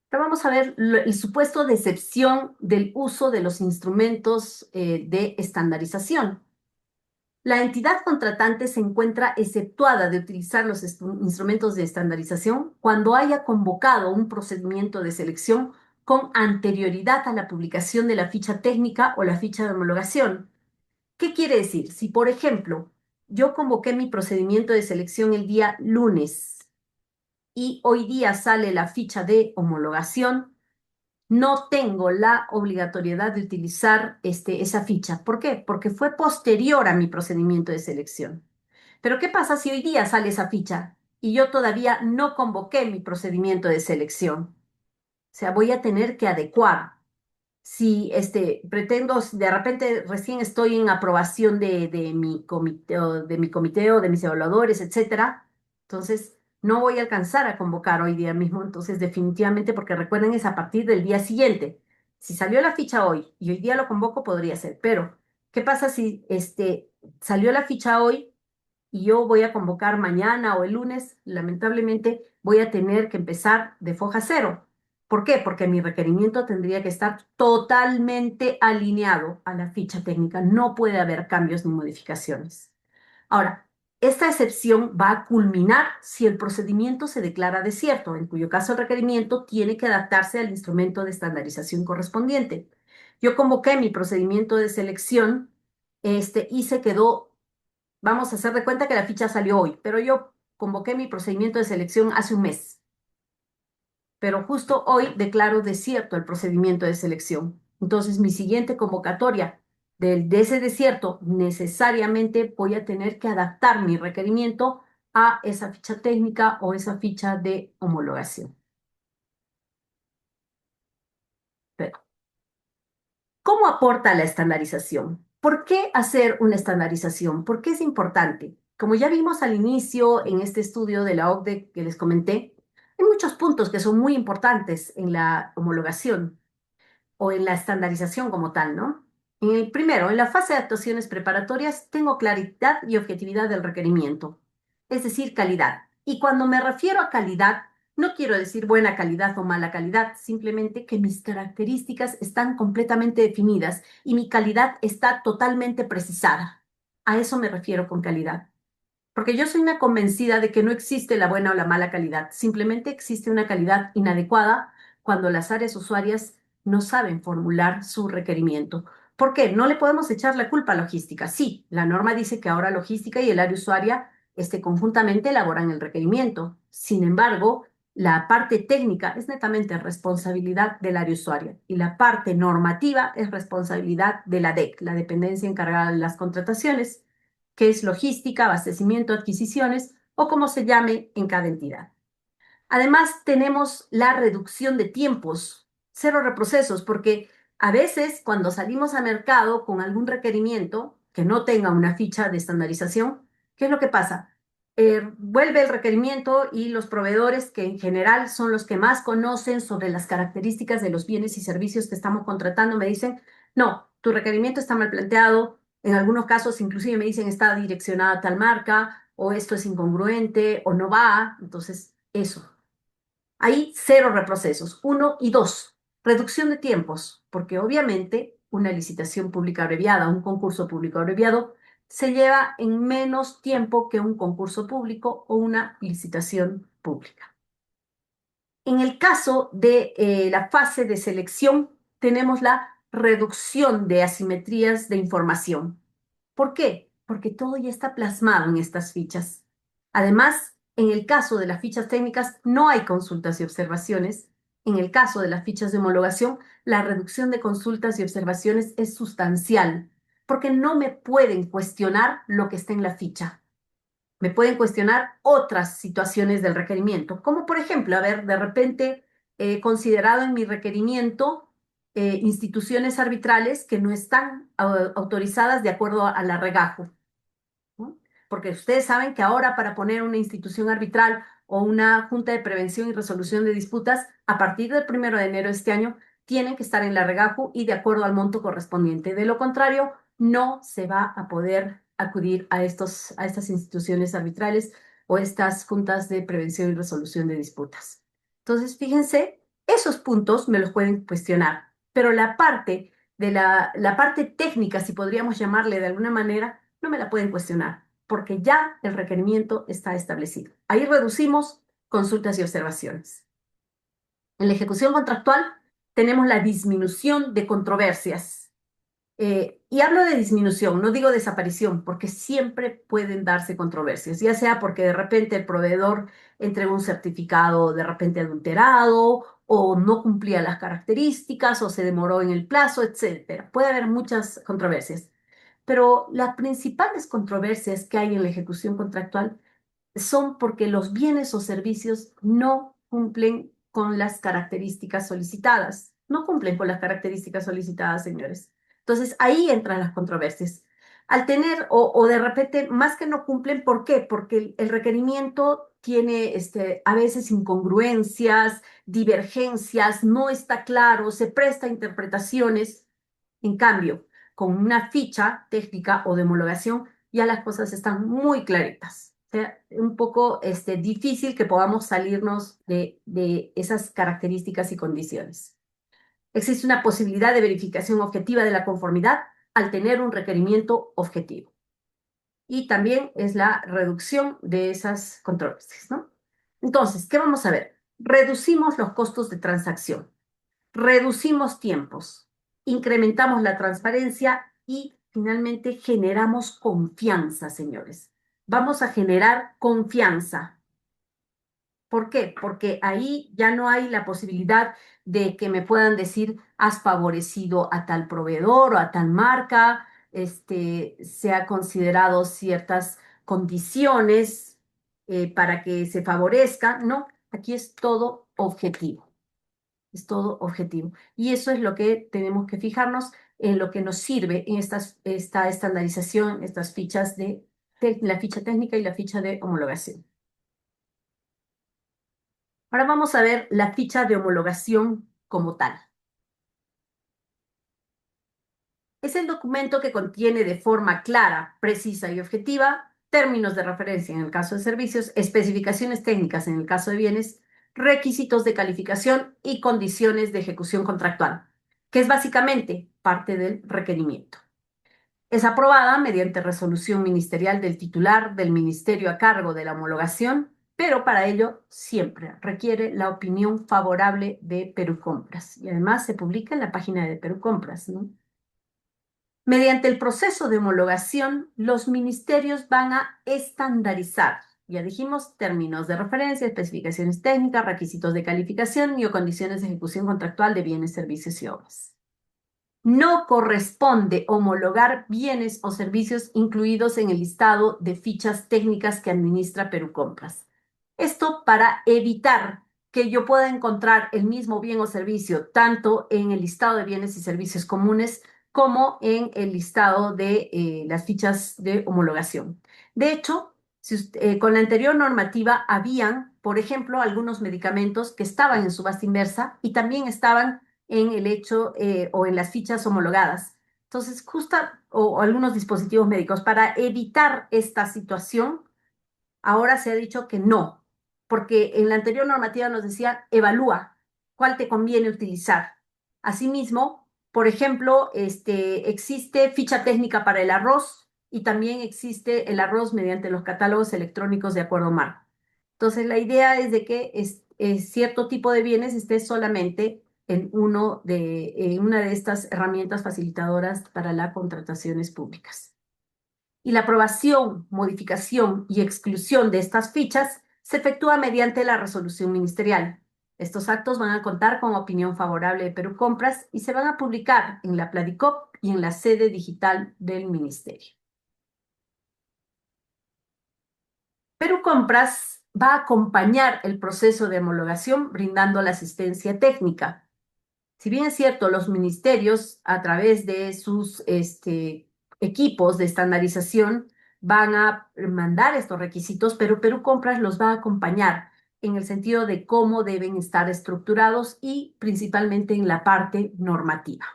Ahora vamos a ver el supuesto de excepción del uso de los instrumentos de estandarización. La entidad contratante se encuentra exceptuada de utilizar los instrumentos de estandarización cuando haya convocado un procedimiento de selección con anterioridad a la publicación de la ficha técnica o la ficha de homologación. ¿Qué quiere decir? Si, por ejemplo, yo convoqué mi procedimiento de selección el día lunes y hoy día sale la ficha de homologación, no tengo la obligatoriedad de utilizar esa ficha. ¿Por qué? Porque fue posterior a mi procedimiento de selección. Pero ¿qué pasa si hoy día sale esa ficha y yo todavía no convoqué mi procedimiento de selección? O sea, voy a tener que adecuar. Si pretendo, de repente recién estoy en aprobación de mi comité, o de mis evaluadores, etcétera, entonces no voy a alcanzar a convocar hoy día mismo, entonces definitivamente, porque recuerden, es a partir del día siguiente. Si salió la ficha hoy y hoy día lo convoco, podría ser, pero ¿qué pasa si salió la ficha hoy y yo voy a convocar mañana o el lunes? Lamentablemente voy a tener que empezar de foja cero. ¿Por qué? Porque mi requerimiento tendría que estar totalmente alineado a la ficha técnica. No puede haber cambios ni modificaciones. Ahora, esta excepción va a culminar si el procedimiento se declara desierto, en cuyo caso el requerimiento tiene que adaptarse al instrumento de estandarización correspondiente. Yo convoqué mi procedimiento de selección, y se quedó. Vamos a hacer de cuenta que la ficha salió hoy, pero yo convoqué mi procedimiento de selección hace un mes, pero justo hoy declaro desierto el procedimiento de selección. Entonces, mi siguiente convocatoria de ese desierto, necesariamente voy a tener que adaptar mi requerimiento a esa ficha técnica o esa ficha de homologación. Pero, ¿cómo aporta la estandarización? ¿Por qué hacer una estandarización? ¿Por qué es importante? Como ya vimos al inicio en este estudio de la OCDE que les comenté, hay muchos puntos que son muy importantes en la homologación. o en la estandarización como tal, ¿no? Primero, en la fase de actuaciones preparatorias tengo claridad y objetividad del requerimiento, es decir, calidad. Y cuando me refiero a calidad, no quiero decir buena calidad o mala calidad, simplemente que mis características están completamente definidas y mi calidad está totalmente precisada. A eso me refiero con calidad. Porque yo soy una convencida de que no existe la buena o la mala calidad, simplemente existe una calidad inadecuada cuando las áreas usuarias no saben formular su requerimiento. ¿Por qué? No le podemos echar la culpa a logística. Sí, la norma dice que ahora logística y el área usuaria conjuntamente elaboran el requerimiento. Sin embargo, la parte técnica es netamente responsabilidad del área usuaria y la parte normativa es responsabilidad de la DEC, la dependencia encargada de las contrataciones, que es logística, abastecimiento, adquisiciones o como se llame en cada entidad. Además, tenemos la reducción de tiempos, cero reprocesos, porque a veces cuando salimos a mercado con algún requerimiento que no tenga una ficha de estandarización, ¿qué es lo que pasa? Vuelve el requerimiento y los proveedores, que en general son los que más conocen sobre las características de los bienes y servicios que estamos contratando, me dicen, no, tu requerimiento está mal planteado. En algunos casos, inclusive me dicen, está direccionada a tal marca, o esto es incongruente, o no va. Entonces, eso. Hay cero reprocesos. Uno y dos, reducción de tiempos, porque obviamente una licitación pública abreviada, un concurso público abreviado, se lleva en menos tiempo que un concurso público o una licitación pública. En el caso de la fase de selección, tenemos la reducción de asimetrías de información. ¿Por qué? Porque todo ya está plasmado en estas fichas. Además, en el caso de las fichas técnicas no hay consultas y observaciones. En el caso de las fichas de homologación, la reducción de consultas y observaciones es sustancial, porque no me pueden cuestionar lo que está en la ficha. Me pueden cuestionar otras situaciones del requerimiento, como por ejemplo, a ver, de repente considerado en mi requerimiento instituciones arbitrales que no están autorizadas de acuerdo a la regajo, ¿no? Porque ustedes saben que ahora para poner una institución arbitral o una junta de prevención y resolución de disputas, a partir del 1 de enero de este año, tienen que estar en la regajo y de acuerdo al monto correspondiente. De lo contrario, no se va a poder acudir a estas instituciones arbitrales o estas juntas de prevención y resolución de disputas. Entonces, fíjense, esos puntos me los pueden cuestionar, pero la parte técnica, si podríamos llamarle de alguna manera, no me la pueden cuestionar, porque ya el requerimiento está establecido. Ahí reducimos consultas y observaciones. En la ejecución contractual tenemos la disminución de controversias. Y hablo de disminución, no digo desaparición, porque siempre pueden darse controversias, ya sea porque de repente el proveedor entregó un certificado de repente adulterado o no cumplía las características o se demoró en el plazo, etcétera. Puede haber muchas controversias. Pero las principales controversias que hay en la ejecución contractual son porque los bienes o servicios no cumplen con las características solicitadas. No cumplen con las características solicitadas, señores. Entonces, ahí entran las controversias. Al tener, o de repente, más que no cumplen, ¿por qué? Porque el requerimiento tiene a veces incongruencias, divergencias, no está claro, se presta a interpretaciones. En cambio, con una ficha técnica o de homologación, ya las cosas están muy claritas. O sea, un poco difícil que podamos salirnos de esas características y condiciones. Existe una posibilidad de verificación objetiva de la conformidad al tener un requerimiento objetivo. Y también es la reducción de esas controversias, ¿no? Entonces, ¿qué vamos a ver? Reducimos los costos de transacción, reducimos tiempos, incrementamos la transparencia y finalmente generamos confianza, señores. Vamos a generar confianza. ¿Por qué? Porque ahí ya no hay la posibilidad de que me puedan decir, has favorecido a tal proveedor o a tal marca, se ha considerado ciertas condiciones para que se favorezca. No, aquí es todo objetivo. Es todo objetivo. Y eso es lo que tenemos que fijarnos en lo que nos sirve en esta estandarización, estas fichas la ficha técnica y la ficha de homologación. Ahora vamos a ver la ficha de homologación como tal. Es el documento que contiene de forma clara, precisa y objetiva términos de referencia en el caso de servicios, especificaciones técnicas en el caso de bienes, requisitos de calificación y condiciones de ejecución contractual, que es básicamente parte del requerimiento. Es aprobada mediante resolución ministerial del titular del ministerio a cargo de la homologación, pero para ello siempre requiere la opinión favorable de Perú Compras y además se publica en la página de Perú Compras, ¿no? Mediante el proceso de homologación, los ministerios van a estandarizar, ya dijimos, términos de referencia, especificaciones técnicas, requisitos de calificación y o condiciones de ejecución contractual de bienes, servicios y obras. No corresponde homologar bienes o servicios incluidos en el listado de fichas técnicas que administra Perú Compras. Esto para evitar que yo pueda encontrar el mismo bien o servicio tanto en el listado de bienes y servicios comunes como en el listado de las fichas de homologación. De hecho, con la anterior normativa habían, por ejemplo, algunos medicamentos que estaban en subasta inversa y también estaban en el hecho o en las fichas homologadas. Entonces, o algunos dispositivos médicos, para evitar esta situación, ahora se ha dicho que no, porque en la anterior normativa nos decía, evalúa cuál te conviene utilizar. Asimismo, por ejemplo, existe ficha técnica para el arroz y también existe el arroz mediante los catálogos electrónicos de acuerdo marco. Entonces, la idea es de que cierto tipo de bienes esté solamente en una de estas herramientas facilitadoras para las contrataciones públicas. Y la aprobación, modificación y exclusión de estas fichas se efectúa mediante la resolución ministerial. Estos actos van a contar con opinión favorable de Perú Compras y se van a publicar en la Pladicop y en la sede digital del ministerio. Perú Compras va a acompañar el proceso de homologación brindando la asistencia técnica. Si bien es cierto, los ministerios, a través de sus equipos de estandarización, van a mandar estos requisitos, pero Perú Compras los va a acompañar en el sentido de cómo deben estar estructurados y principalmente en la parte normativa.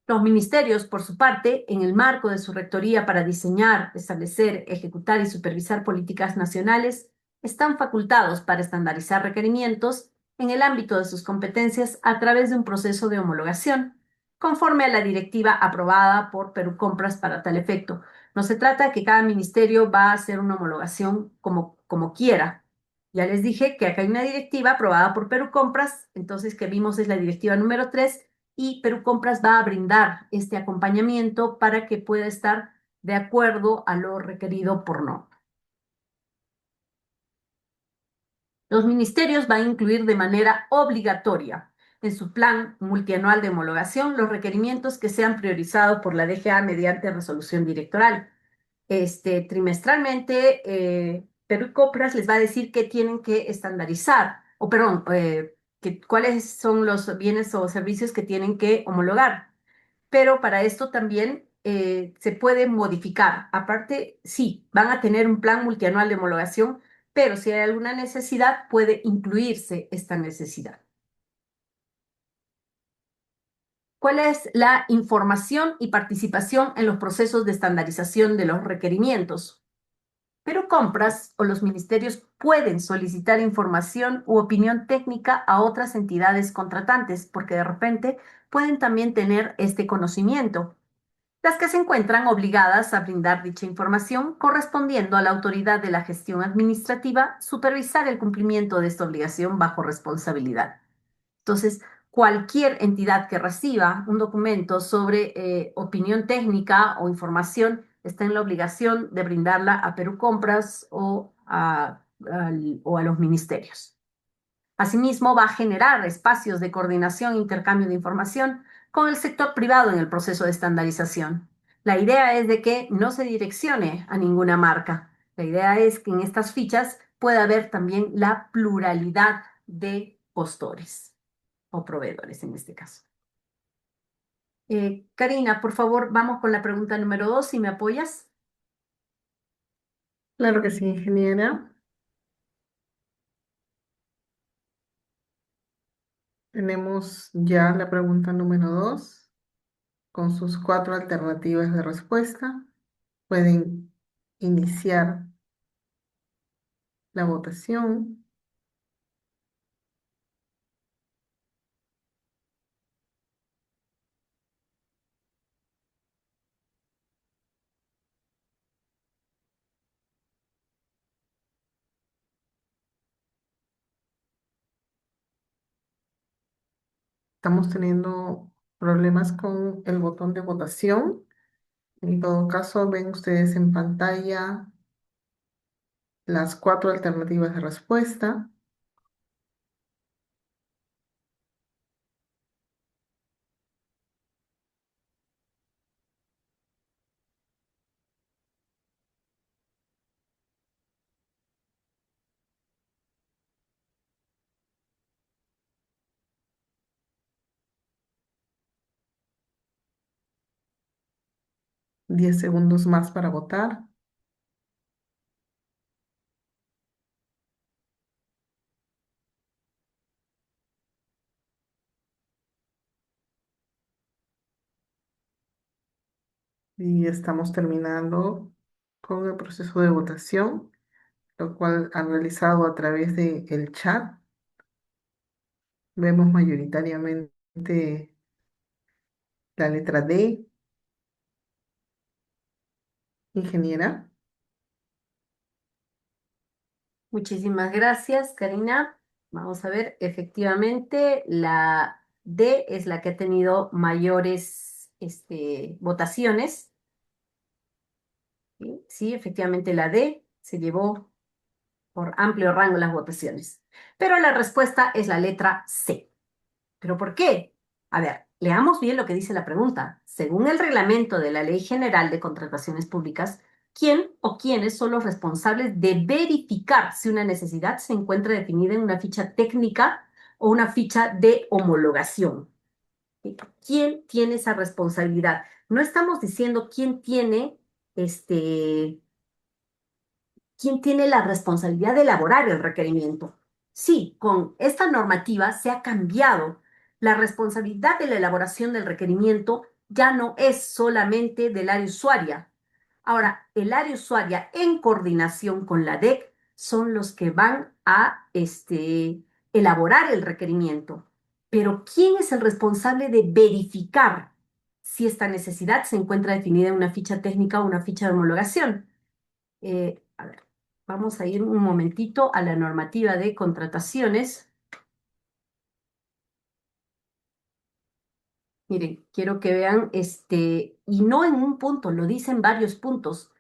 Los ministerios, por su parte, en el marco de su rectoría para diseñar, establecer, ejecutar y supervisar políticas nacionales, están facultados para estandarizar requerimientos en el ámbito de sus competencias a través de un proceso de homologación, conforme a la directiva aprobada por Perú Compras para tal efecto. No se trata de que cada ministerio va a hacer una homologación como quiera. Ya les dije que acá hay una directiva aprobada por Perú Compras, entonces que vimos es la directiva número 3 y Perú Compras va a brindar este acompañamiento para que pueda estar de acuerdo a lo requerido por norma. Los ministerios van a incluir de manera obligatoria en su plan multianual de homologación los requerimientos que sean priorizados por la DGA mediante resolución directoral. Trimestralmente, Perú Compras les va a decir qué tienen que estandarizar, o perdón, cuáles son los bienes o servicios que tienen que homologar, pero para esto también se puede modificar. Aparte, sí, van a tener un plan multianual de homologación, pero si hay alguna necesidad, puede incluirse esta necesidad. ¿Cuál es la información y participación en los procesos de estandarización de los requerimientos? Pero Compras o los ministerios pueden solicitar información u opinión técnica a otras entidades contratantes, porque de repente pueden también tener este conocimiento, las que se encuentran obligadas a brindar dicha información, correspondiendo a la autoridad de la gestión administrativa supervisar el cumplimiento de esta obligación bajo responsabilidad. Entonces, cualquier entidad que reciba un documento sobre opinión técnica o información está en la obligación de brindarla a Perú Compras o a los ministerios. Asimismo, va a generar espacios de coordinación e intercambio de información con el sector privado en el proceso de estandarización. La idea es de que no se direccione a ninguna marca. La idea es que en estas fichas pueda haber también la pluralidad de postores o proveedores en este caso. Karina, por favor, vamos con la pregunta número 2, si me apoyas. Claro que sí, ingeniera. Tenemos ya la pregunta número 2. con sus 4 alternativas de respuesta. Pueden iniciar la votación. Estamos teniendo problemas con el botón de votación. En todo caso, ven ustedes en pantalla las 4 alternativas de respuesta. Diez segundos más para votar. Y estamos terminando con el proceso de votación, lo cual han realizado a través del chat. Vemos mayoritariamente la letra D, ingeniera. Muchísimas gracias, Karina. Vamos a ver, efectivamente, la D es la que ha tenido mayores votaciones. ¿Sí? Sí, efectivamente, la D se llevó por amplio rango las votaciones. Pero la respuesta es la letra C. ¿Pero por qué? A ver, leamos bien lo que dice la pregunta. Según el reglamento de la Ley General de Contrataciones Públicas, ¿quién o quiénes son los responsables de verificar si una necesidad se encuentra definida en una ficha técnica o una ficha de homologación? ¿Sí? ¿Quién tiene esa responsabilidad? No estamos diciendo este, quién tiene la responsabilidad de elaborar el requerimiento. Sí, con esta normativa se ha cambiado. La responsabilidad de la elaboración del requerimiento ya no es solamente del área usuaria. Ahora, el área usuaria en coordinación con la DEC son los que van a elaborar el requerimiento. Pero ¿quién es el responsable de verificar si esta necesidad se encuentra definida en una ficha técnica o una ficha de homologación? A ver, vamos a ir un momentito a la normativa de contrataciones. Miren, quiero que vean, y no en un punto, lo dicen varios puntos.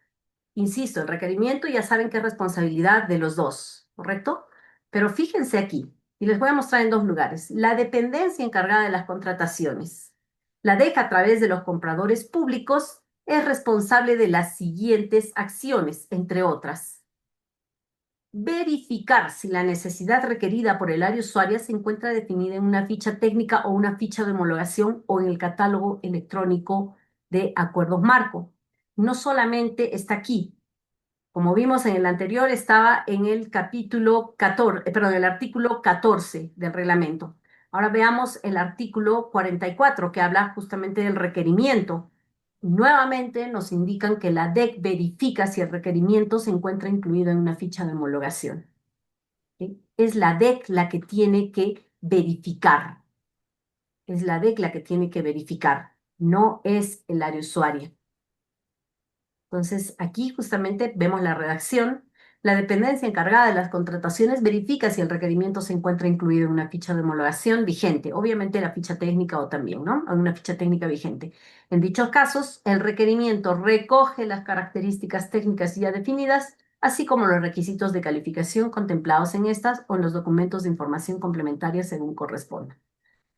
Insisto, el requerimiento ya saben que es responsabilidad de los dos, ¿correcto? Pero fíjense aquí, y les voy a mostrar en dos lugares. La dependencia encargada de las contrataciones. La DEC a través de los compradores públicos es responsable de las siguientes acciones, entre otras. Verificar si la necesidad requerida por el área usuaria se encuentra definida en una ficha técnica o una ficha de homologación o en el catálogo electrónico de acuerdos marco. No solamente está aquí. Como vimos en el anterior, estaba en el capítulo 14, perdón, el artículo 14 del reglamento. Ahora veamos el artículo 44, que habla justamente del requerimiento. Nuevamente nos indican que la DEC verifica si el requerimiento se encuentra incluido en una ficha de homologación. ¿Sí? Es la DEC la que tiene que verificar. Es la DEC la que tiene que verificar, no es el área usuaria. Entonces, aquí justamente vemos la redacción. La dependencia encargada de las contrataciones verifica si el requerimiento se encuentra incluido en una ficha de homologación vigente, obviamente la ficha técnica o también, ¿no? En una ficha técnica vigente. En dichos casos, el requerimiento recoge las características técnicas ya definidas, así como los requisitos de calificación contemplados en estas o en los documentos de información complementaria según corresponda.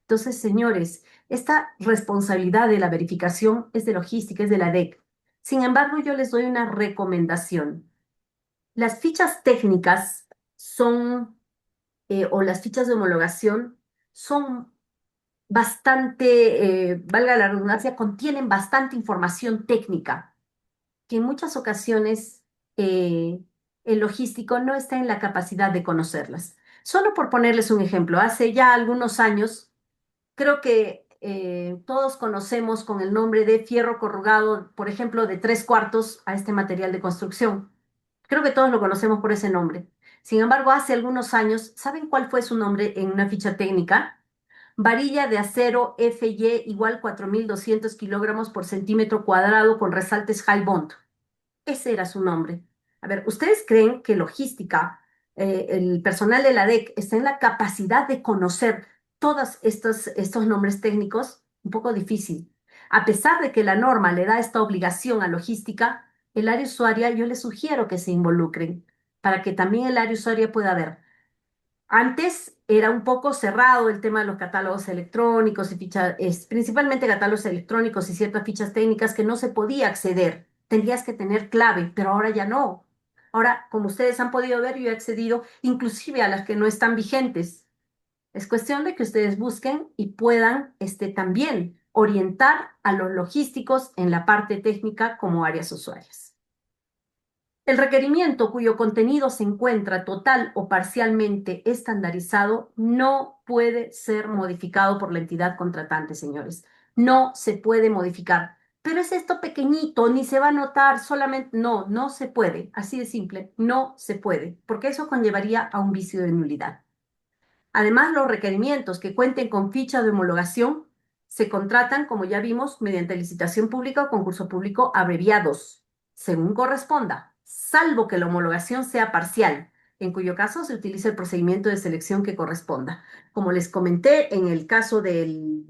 Entonces, señores, esta responsabilidad de la verificación es de logística, es de la DEC. Sin embargo, yo les doy una recomendación. Las fichas técnicas son, o las fichas de homologación, son bastante, valga la redundancia, contienen bastante información técnica, que en muchas ocasiones el logístico no está en la capacidad de conocerlas. Solo por ponerles un ejemplo, hace ya algunos años, creo que todos conocemos con el nombre de fierro corrugado, por ejemplo, de 3/4 a este material de construcción. Creo que todos lo conocemos por ese nombre. Sin embargo, hace algunos años, ¿saben cuál fue su nombre en una ficha técnica? Varilla de acero FY igual 4.200 kilogramos por centímetro cuadrado con resaltes high bond. Ese era su nombre. A ver, ¿ustedes creen que logística, el personal de la DEC está en la capacidad de conocer todos estos nombres técnicos? Un poco difícil. A pesar de que la norma le da esta obligación a logística, el área usuaria yo les sugiero que se involucren para que también el área usuaria pueda ver. Antes era un poco cerrado el tema de los catálogos electrónicos y fichas, principalmente catálogos electrónicos y ciertas fichas técnicas que no se podía acceder. Tendrías que tener clave, pero ahora ya no. Ahora, como ustedes han podido ver, yo he accedido inclusive a las que no están vigentes. Es cuestión de que ustedes busquen y puedan también orientar a los logísticos en la parte técnica como áreas usuarias. El requerimiento cuyo contenido se encuentra total o parcialmente estandarizado no puede ser modificado por la entidad contratante, señores. No se puede modificar. Pero es esto pequeñito, ni se va a notar solamente. No, no se puede. Así de simple, no se puede, porque eso conllevaría a un vicio de nulidad. Además, los requerimientos que cuenten con ficha de homologación se contratan, como ya vimos, mediante licitación pública o concurso público abreviados, según corresponda, salvo que la homologación sea parcial, en cuyo caso se utiliza el procedimiento de selección que corresponda. Como les comenté, en el caso de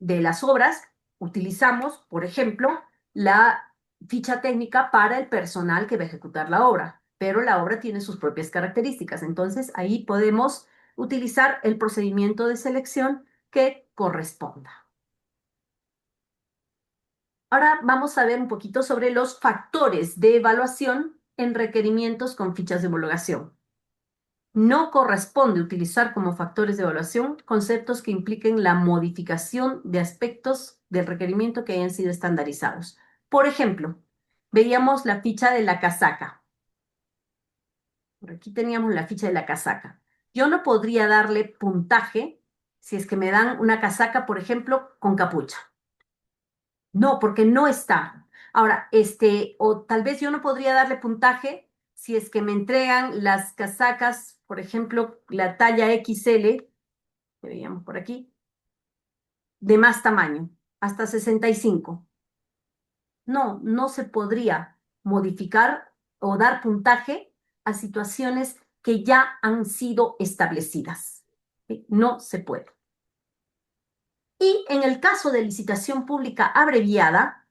las obras, utilizamos, por ejemplo, la ficha técnica para el personal que va a ejecutar la obra, pero la obra tiene sus propias características. Entonces, ahí podemos utilizar el procedimiento de selección que corresponda. Ahora vamos a ver un poquito sobre los factores de evaluación en requerimientos con fichas de homologación. No corresponde utilizar como factores de evaluación conceptos que impliquen la modificación de aspectos del requerimiento que hayan sido estandarizados. Por ejemplo, veíamos la ficha de la casaca. Por aquí teníamos la ficha de la casaca. Yo no podría darle puntaje si es que me dan una casaca, por ejemplo, con capucha. No, porque no está. Ahora, o tal vez yo no podría darle puntaje si es que me entregan las casacas, por ejemplo, la talla XL, que veíamos por aquí, de más tamaño, hasta 65. No, no se podría modificar o dar puntaje a situaciones que ya han sido establecidas. ¿Sí? No se puede. Y en el caso de licitación pública abreviada,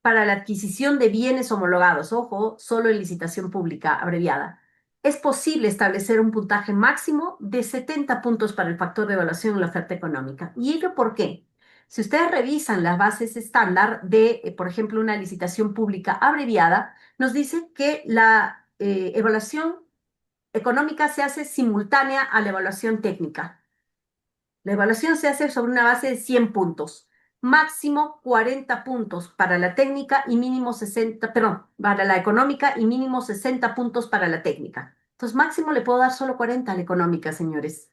para la adquisición de bienes homologados, ojo, solo en licitación pública abreviada, es posible establecer un puntaje máximo de 70 puntos para el factor de evaluación en la oferta económica. ¿Y ello por qué? Si ustedes revisan las bases estándar de, por ejemplo, una licitación pública abreviada, nos dice que la evaluación económica se hace simultánea a la evaluación técnica. La evaluación se hace sobre una base de 100 puntos, máximo 40 puntos para la técnica y mínimo 60, perdón, para la económica y mínimo 60 puntos para la técnica. Entonces, máximo le puedo dar solo 40 a la económica, señores,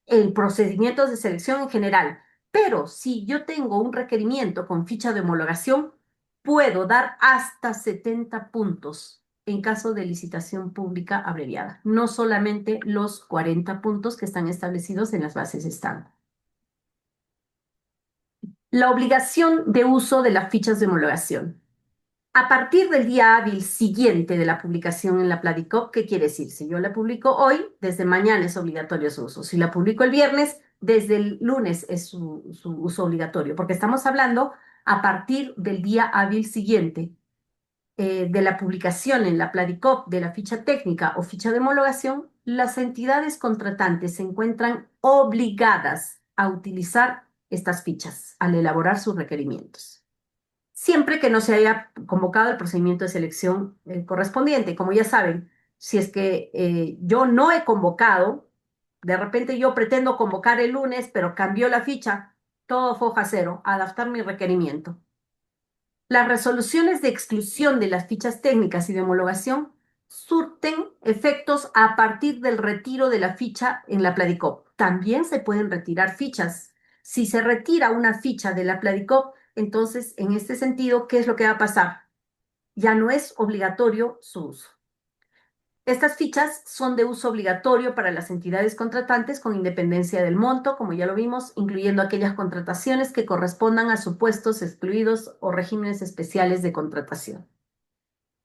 en procedimientos de selección en general. Pero si yo tengo un requerimiento con ficha de homologación, puedo dar hasta 70 puntos en caso de licitación pública abreviada, no solamente los 40 puntos que están establecidos en las bases estándar. La obligación de uso de las fichas de homologación. A partir del día hábil siguiente de la publicación en la Pladicop, ¿qué quiere decir? Si yo la publico hoy, desde mañana es obligatorio su uso. Si la publico el viernes, desde el lunes es su uso obligatorio, porque estamos hablando a partir del día hábil siguiente de la publicación en la Pladicop de la ficha técnica o ficha de homologación, las entidades contratantes se encuentran obligadas a utilizar estas fichas al elaborar sus requerimientos, siempre que no se haya convocado el procedimiento de selección correspondiente. Como ya saben, si es que yo no he convocado, de repente yo pretendo convocar el lunes, pero cambió la ficha, todo fue hoja cero, adaptar mi requerimiento. Las resoluciones de exclusión de las fichas técnicas y de homologación surten efectos a partir del retiro de la ficha en la Pladicop. También se pueden retirar fichas Si se retira una ficha de la Pladicop, entonces, en este sentido, ¿qué es lo que va a pasar? Ya no es obligatorio su uso. Estas fichas son de uso obligatorio para las entidades contratantes con independencia del monto, como ya lo vimos, incluyendo aquellas contrataciones que correspondan a supuestos excluidos o regímenes especiales de contratación.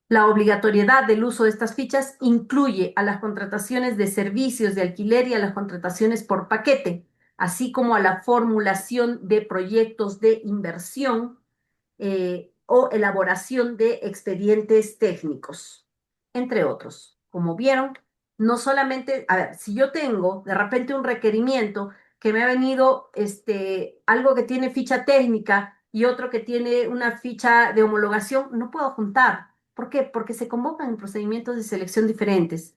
La obligatoriedad del uso de estas fichas incluye a las contrataciones de servicios de alquiler y a las contrataciones por paquete, así como a la formulación de proyectos de inversión o elaboración de expedientes técnicos, entre otros. Como vieron, no solamente, a ver, si yo tengo de repente un requerimiento que me ha venido algo que tiene ficha técnica y otro que tiene una ficha de homologación, no puedo juntar. ¿Por qué? Porque se convocan en procedimientos de selección diferentes.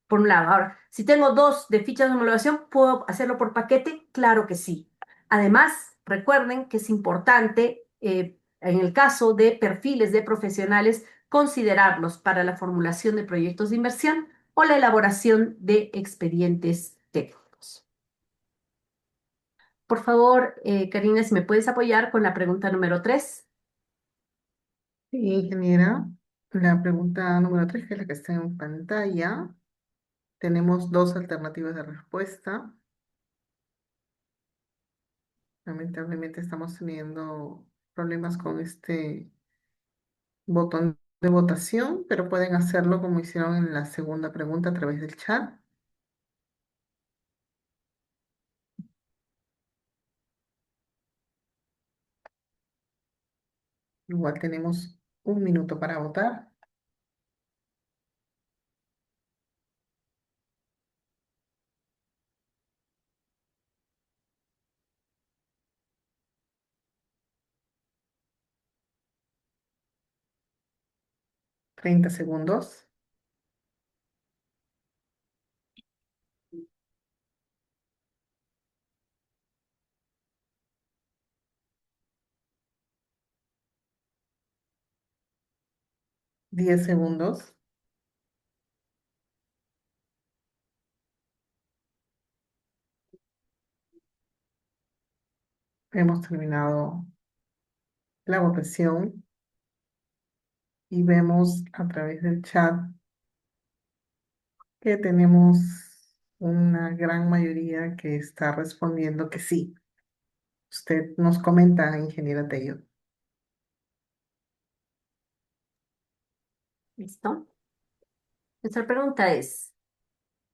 Por un lado, ahora, si tengo dos de fichas de homologación, ¿puedo hacerlo por paquete? Claro que sí. Además, recuerden que es importante, en el caso de perfiles de profesionales, considerarlos para la formulación de proyectos de inversión o la elaboración de expedientes técnicos. Por favor, Karina, si me puedes apoyar con la pregunta número 3. Sí, ingeniera, la pregunta número 3, que es la que está en pantalla, tenemos dos alternativas de respuesta. Lamentablemente estamos teniendo problemas con este botón de votación, pero pueden hacerlo como hicieron en la segunda pregunta a través del chat. Igual tenemos un minuto para votar. 30 segundos. 10 segundos. Hemos terminado la votación y vemos a través del chat que tenemos una gran mayoría que está respondiendo que sí. Usted nos comenta, ingeniera Tello. ¿Listo? Nuestra pregunta es,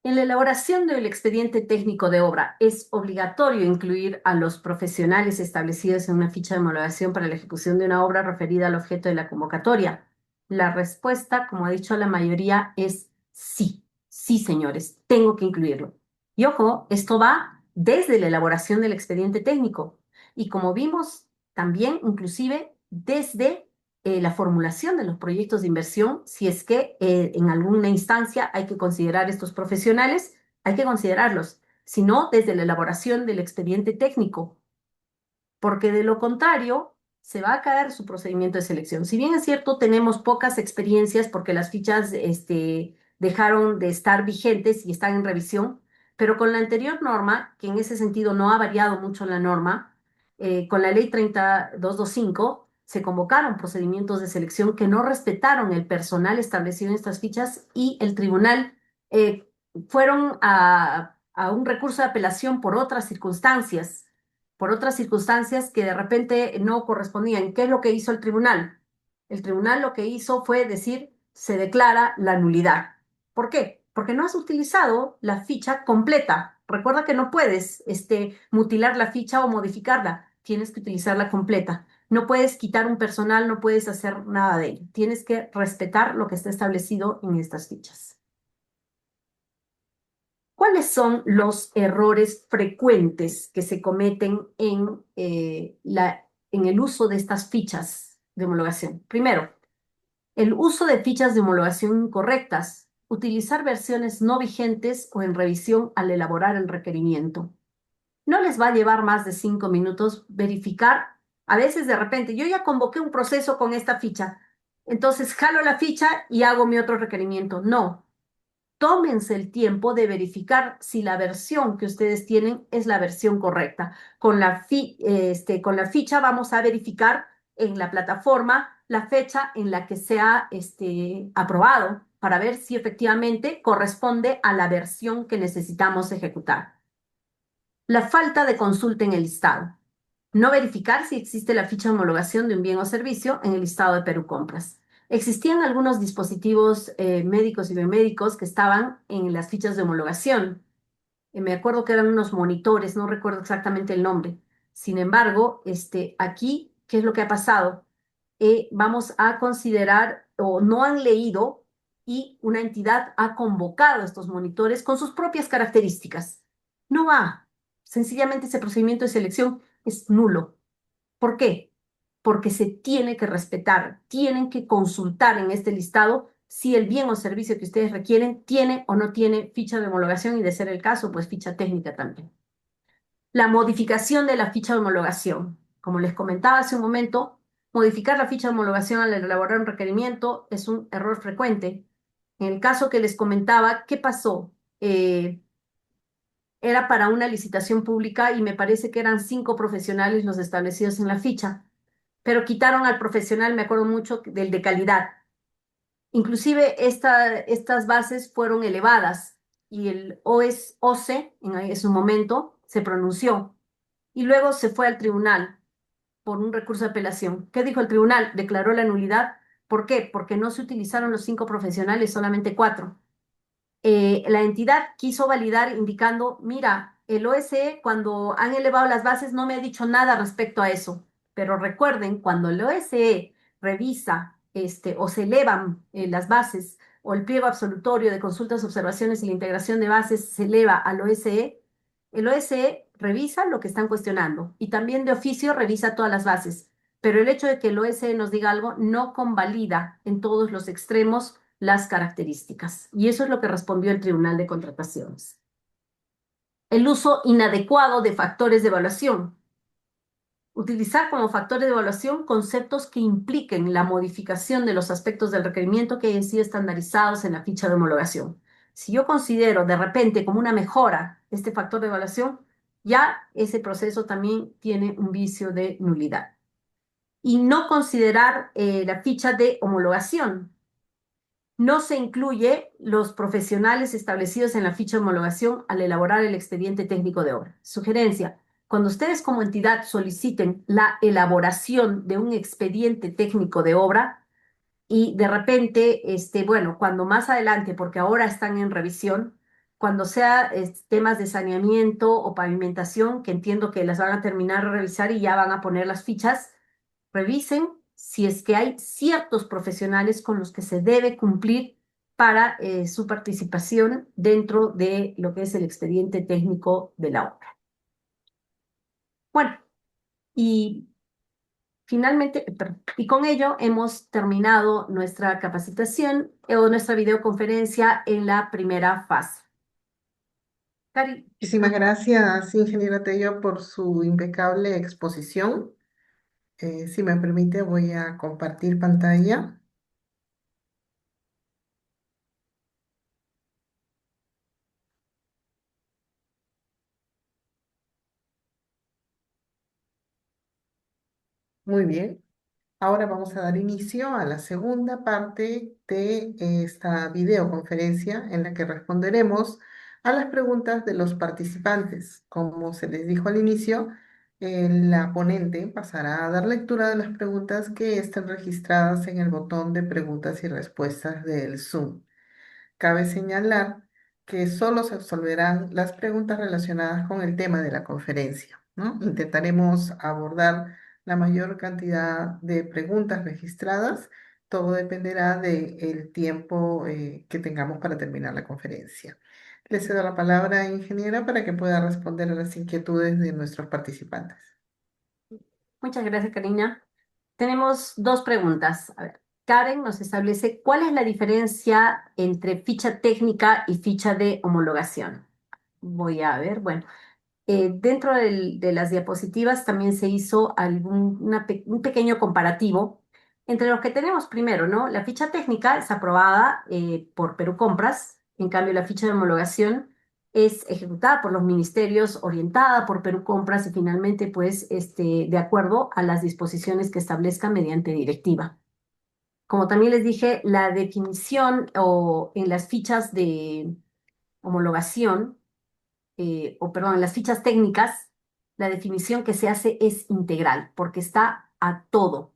en la elaboración del expediente técnico de obra, ¿es obligatorio incluir a los profesionales establecidos en una ficha de homologación para la ejecución de una obra referida al objeto de la convocatoria? La respuesta, como ha dicho la mayoría, es sí. Sí, señores, tengo que incluirlo. Y ojo, esto va desde la elaboración del expediente técnico. Y como vimos, también inclusive desde la formulación de los proyectos de inversión, si es que en alguna instancia hay que considerar estos profesionales, hay que considerarlos, sino desde la elaboración del expediente técnico, porque de lo contrario se va a caer su procedimiento de selección. Si bien es cierto, tenemos pocas experiencias porque las fichas dejaron de estar vigentes y están en revisión, pero con la anterior norma, que en ese sentido no ha variado mucho la norma, con la ley 30225 se convocaron procedimientos de selección que no respetaron el personal establecido en estas fichas y el tribunal eh, fueron a un recurso de apelación por otras circunstancias que de repente no correspondían. ¿Qué es lo que hizo el tribunal? El tribunal lo que hizo fue decir, se declara la nulidad. ¿Por qué? Porque no has utilizado la ficha completa. Recuerda que no puedes mutilar la ficha o modificarla. Tienes que utilizarla completa. No puedes quitar un personal, no puedes hacer nada de ello. Tienes que respetar lo que está establecido en estas fichas. ¿Cuáles son los errores frecuentes que se cometen en el uso de estas fichas de homologación? Primero, el uso de fichas de homologación incorrectas, utilizar versiones no vigentes o en revisión al elaborar el requerimiento. No les va a llevar más de 5 minutos verificar. A veces de repente, yo ya convoqué un proceso con esta ficha, entonces jalo la ficha y hago mi otro requerimiento. No, tómense el tiempo de verificar si la versión que ustedes tienen es la versión correcta. Con la ficha vamos a verificar en la plataforma la fecha en la que se ha aprobado para ver si efectivamente corresponde a la versión que necesitamos ejecutar. La falta de consulta en el listado. No verificar si existe la ficha de homologación de un bien o servicio en el listado de Perú Compras. Existían algunos dispositivos médicos y biomédicos que estaban en las fichas de homologación. Me acuerdo que eran unos monitores, no recuerdo exactamente el nombre. Sin embargo, aquí, ¿qué es lo que ha pasado? Vamos a considerar o no han leído y una entidad ha convocado a estos monitores con sus propias características. No va. Sencillamente ese procedimiento de selección es nulo. ¿Por qué? Porque se tiene que respetar, tienen que consultar en este listado si el bien o servicio que ustedes requieren tiene o no tiene ficha de homologación y de ser el caso, pues ficha técnica también. La modificación de la ficha de homologación. Como les comentaba hace un momento, modificar la ficha de homologación al elaborar un requerimiento es un error frecuente. En el caso que les comentaba, ¿qué pasó? Era para una licitación pública y me parece que eran 5 profesionales los establecidos en la ficha, pero quitaron al profesional, me acuerdo mucho, del de calidad. Inclusive estas bases fueron elevadas y el OCE en su momento se pronunció y luego se fue al tribunal por un recurso de apelación. ¿Qué dijo el tribunal? Declaró la nulidad. ¿Por qué? Porque no se utilizaron los 5 profesionales, solamente 4. La entidad quiso validar indicando, mira, el OSE cuando han elevado las bases no me ha dicho nada respecto a eso, pero recuerden, cuando el OSE revisa o se elevan las bases o el pliego absolutorio de consultas, observaciones y la integración de bases se eleva al OSE, el OSE revisa lo que están cuestionando y también de oficio revisa todas las bases, pero el hecho de que el OSE nos diga algo no convalida en todos los extremos las características. Y eso es lo que respondió el Tribunal de Contrataciones. El uso inadecuado de factores de evaluación. Utilizar como factores de evaluación conceptos que impliquen la modificación de los aspectos del requerimiento que hayan sido estandarizados en la ficha de homologación. Si yo considero de repente como una mejora este factor de evaluación, ya ese proceso también tiene un vicio de nulidad. Y no considerar la ficha de homologación. No se incluye los profesionales establecidos en la ficha de homologación al elaborar el expediente técnico de obra. Sugerencia, cuando ustedes como entidad soliciten la elaboración de un expediente técnico de obra y de repente, bueno, cuando más adelante, porque ahora están en revisión, cuando sea temas de saneamiento o pavimentación, que entiendo que las van a terminar de revisar y ya van a poner las fichas, revisen si es que hay ciertos profesionales con los que se debe cumplir para su participación dentro de lo que es el expediente técnico de la obra. Bueno, y finalmente, perdón, y con ello hemos terminado nuestra capacitación o nuestra videoconferencia en la primera fase. Cari. Muchísimas gracias, ingeniera Tello, por su impecable exposición. Si me permite, voy a compartir pantalla. Muy bien. Ahora vamos a dar inicio a la segunda parte de esta videoconferencia en la que responderemos a las preguntas de los participantes. Como se les dijo al inicio, la ponente pasará a dar lectura de las preguntas que estén registradas en el botón de preguntas y respuestas del Zoom. Cabe señalar que solo se absolverán las preguntas relacionadas con el tema de la conferencia, ¿no? Intentaremos abordar la mayor cantidad de preguntas registradas. Todo dependerá del tiempo que tengamos para terminar la conferencia. Le cedo la palabra, ingeniera, para que pueda responder a las inquietudes de nuestros participantes. Muchas gracias, Karina. Tenemos 2 preguntas. A ver, Karen nos establece cuál es la diferencia entre ficha técnica y ficha de homologación. Voy a ver, bueno, dentro de las diapositivas también se hizo un pequeño comparativo entre los que tenemos primero, ¿no? La ficha técnica es aprobada por Perú Compras En cambio, la ficha de homologación es ejecutada por los ministerios, orientada por Perú Compras y finalmente, pues, de acuerdo a las disposiciones que establezcan mediante directiva. Como también les dije, la definición o en las fichas de homologación, o perdón, en las fichas técnicas, la definición que se hace es integral, porque está a todo,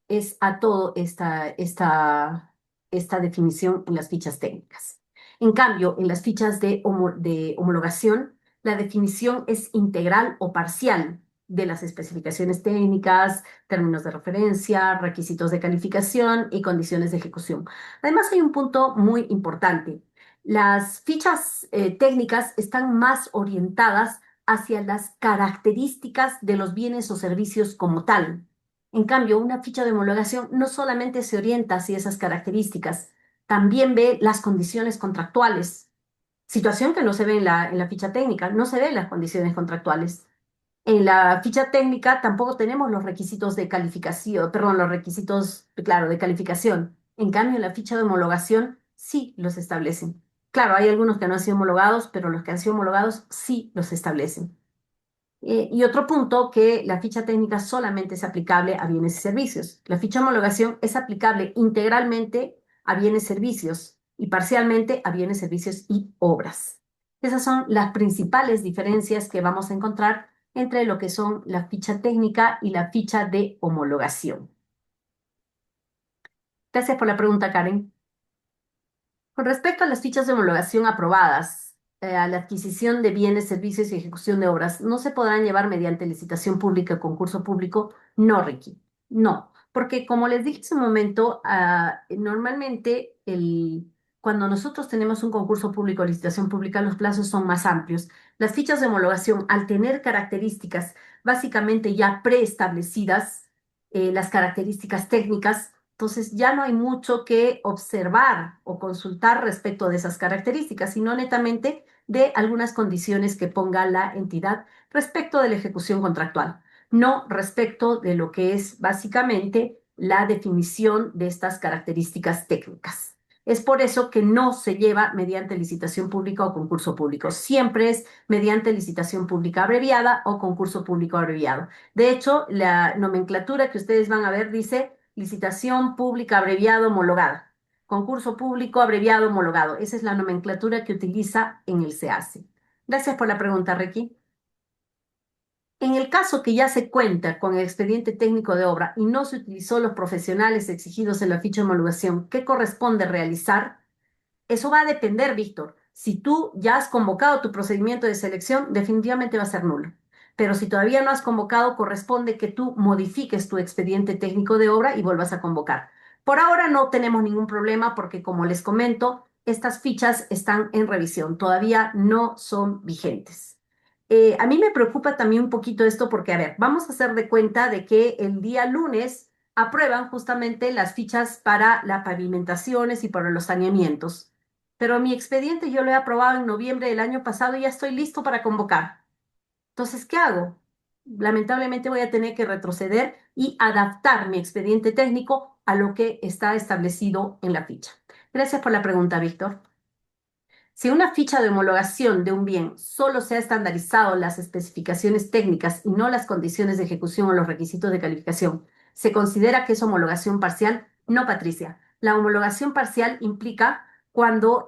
es a todo esta definición en las fichas técnicas. En cambio, en las fichas de homologación, la definición es integral o parcial de las especificaciones técnicas, términos de referencia, requisitos de calificación y condiciones de ejecución. Además, hay un punto muy importante. Las fichas técnicas están más orientadas hacia las características de los bienes o servicios como tal. En cambio, una ficha de homologación no solamente se orienta hacia esas características, también ve las condiciones contractuales, situación que no se ve en la ficha técnica, no se ven las condiciones contractuales. En la ficha técnica tampoco tenemos los requisitos de calificación, perdón, los requisitos, claro, de calificación. En cambio, en la ficha de homologación sí los establecen. Claro, hay algunos que no han sido homologados, pero los que han sido homologados sí los establecen. Y otro punto, que la ficha técnica solamente es aplicable a bienes y servicios. La ficha de homologación es aplicable integralmente a bienes y servicios y parcialmente a bienes, servicios y obras. Esas son las principales diferencias que vamos a encontrar entre lo que son la ficha técnica y la ficha de homologación. Gracias por la pregunta, Karen. Con respecto a las fichas de homologación aprobadas, a la adquisición de bienes, servicios y ejecución de obras, no se podrán llevar mediante licitación pública o concurso público, no, Ricky. No, porque como les dije hace un momento, normalmente cuando nosotros tenemos un concurso público o licitación pública, los plazos son más amplios. Las fichas de homologación, al tener características básicamente ya preestablecidas, las características técnicas, entonces ya no hay mucho que observar o consultar respecto de esas características, sino netamente de algunas condiciones que ponga la entidad respecto de la ejecución contractual, no respecto de lo que es básicamente la definición de estas características técnicas. Es por eso que no se lleva mediante licitación pública o concurso público. Siempre es mediante licitación pública abreviada o concurso público abreviado. De hecho, la nomenclatura que ustedes van a ver dice licitación pública abreviado homologada. Concurso público abreviado homologado. Esa es la nomenclatura que utiliza en el SEACE. Gracias por la pregunta, Ricky. En el caso que ya se cuenta con el expediente técnico de obra y no se utilizó los profesionales exigidos en la ficha de homologación, ¿qué corresponde realizar? Eso va a depender, Víctor. Si tú ya has convocado tu procedimiento de selección, definitivamente va a ser nulo. Pero si todavía no has convocado, corresponde que tú modifiques tu expediente técnico de obra y vuelvas a convocar. Por ahora no tenemos ningún problema porque, como les comento, estas fichas están en revisión, todavía no son vigentes. A mí me preocupa también un poquito esto porque, a ver, vamos a hacer de cuenta de que el día lunes aprueban justamente las fichas para las pavimentaciones y para los saneamientos. Pero mi expediente yo lo he aprobado en noviembre del año pasado y ya estoy listo para convocar. Entonces, ¿qué hago? Lamentablemente voy a tener que retroceder y adaptar mi expediente técnico a lo que está establecido en la ficha. Gracias por la pregunta, Víctor. Si una ficha de homologación de un bien solo se ha estandarizado las especificaciones técnicas y no las condiciones de ejecución o los requisitos de calificación, ¿se considera que es homologación parcial? No, Patricia. La homologación parcial implica cuando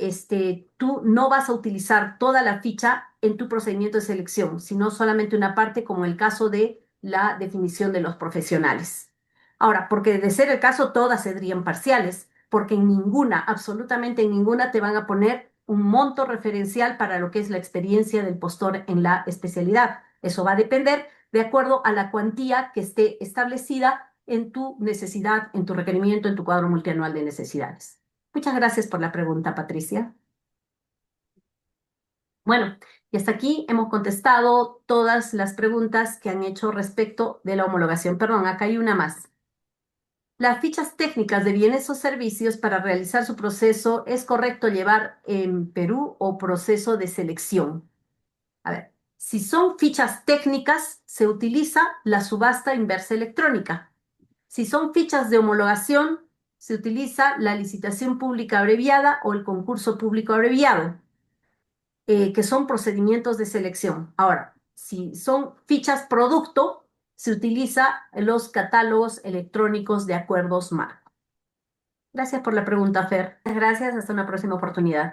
tú no vas a utilizar toda la ficha en tu procedimiento de selección, sino solamente una parte, como el caso de la definición de los profesionales. Ahora, porque de ser el caso, todas serían parciales, porque en ninguna, absolutamente en ninguna, te van a poner un monto referencial para lo que es la experiencia del postor en la especialidad. Eso va a depender de acuerdo a la cuantía que esté establecida en tu necesidad, en tu requerimiento, en tu cuadro multianual de necesidades. Muchas gracias por la pregunta, Patricia. Bueno, y hasta aquí hemos contestado todas las preguntas que han hecho respecto de la homologación. Perdón, acá hay una más. Las fichas técnicas de bienes o servicios para realizar su proceso, ¿es correcto llevar en Perú o proceso de selección? A ver, si son fichas técnicas, se utiliza la subasta inversa electrónica. Si son fichas de homologación, se utiliza la licitación pública abreviada o el concurso público abreviado, que son procedimientos de selección. Ahora, si son fichas producto, se utiliza los catálogos electrónicos de acuerdos marco. Gracias por la pregunta, Fer. Gracias, hasta una próxima oportunidad.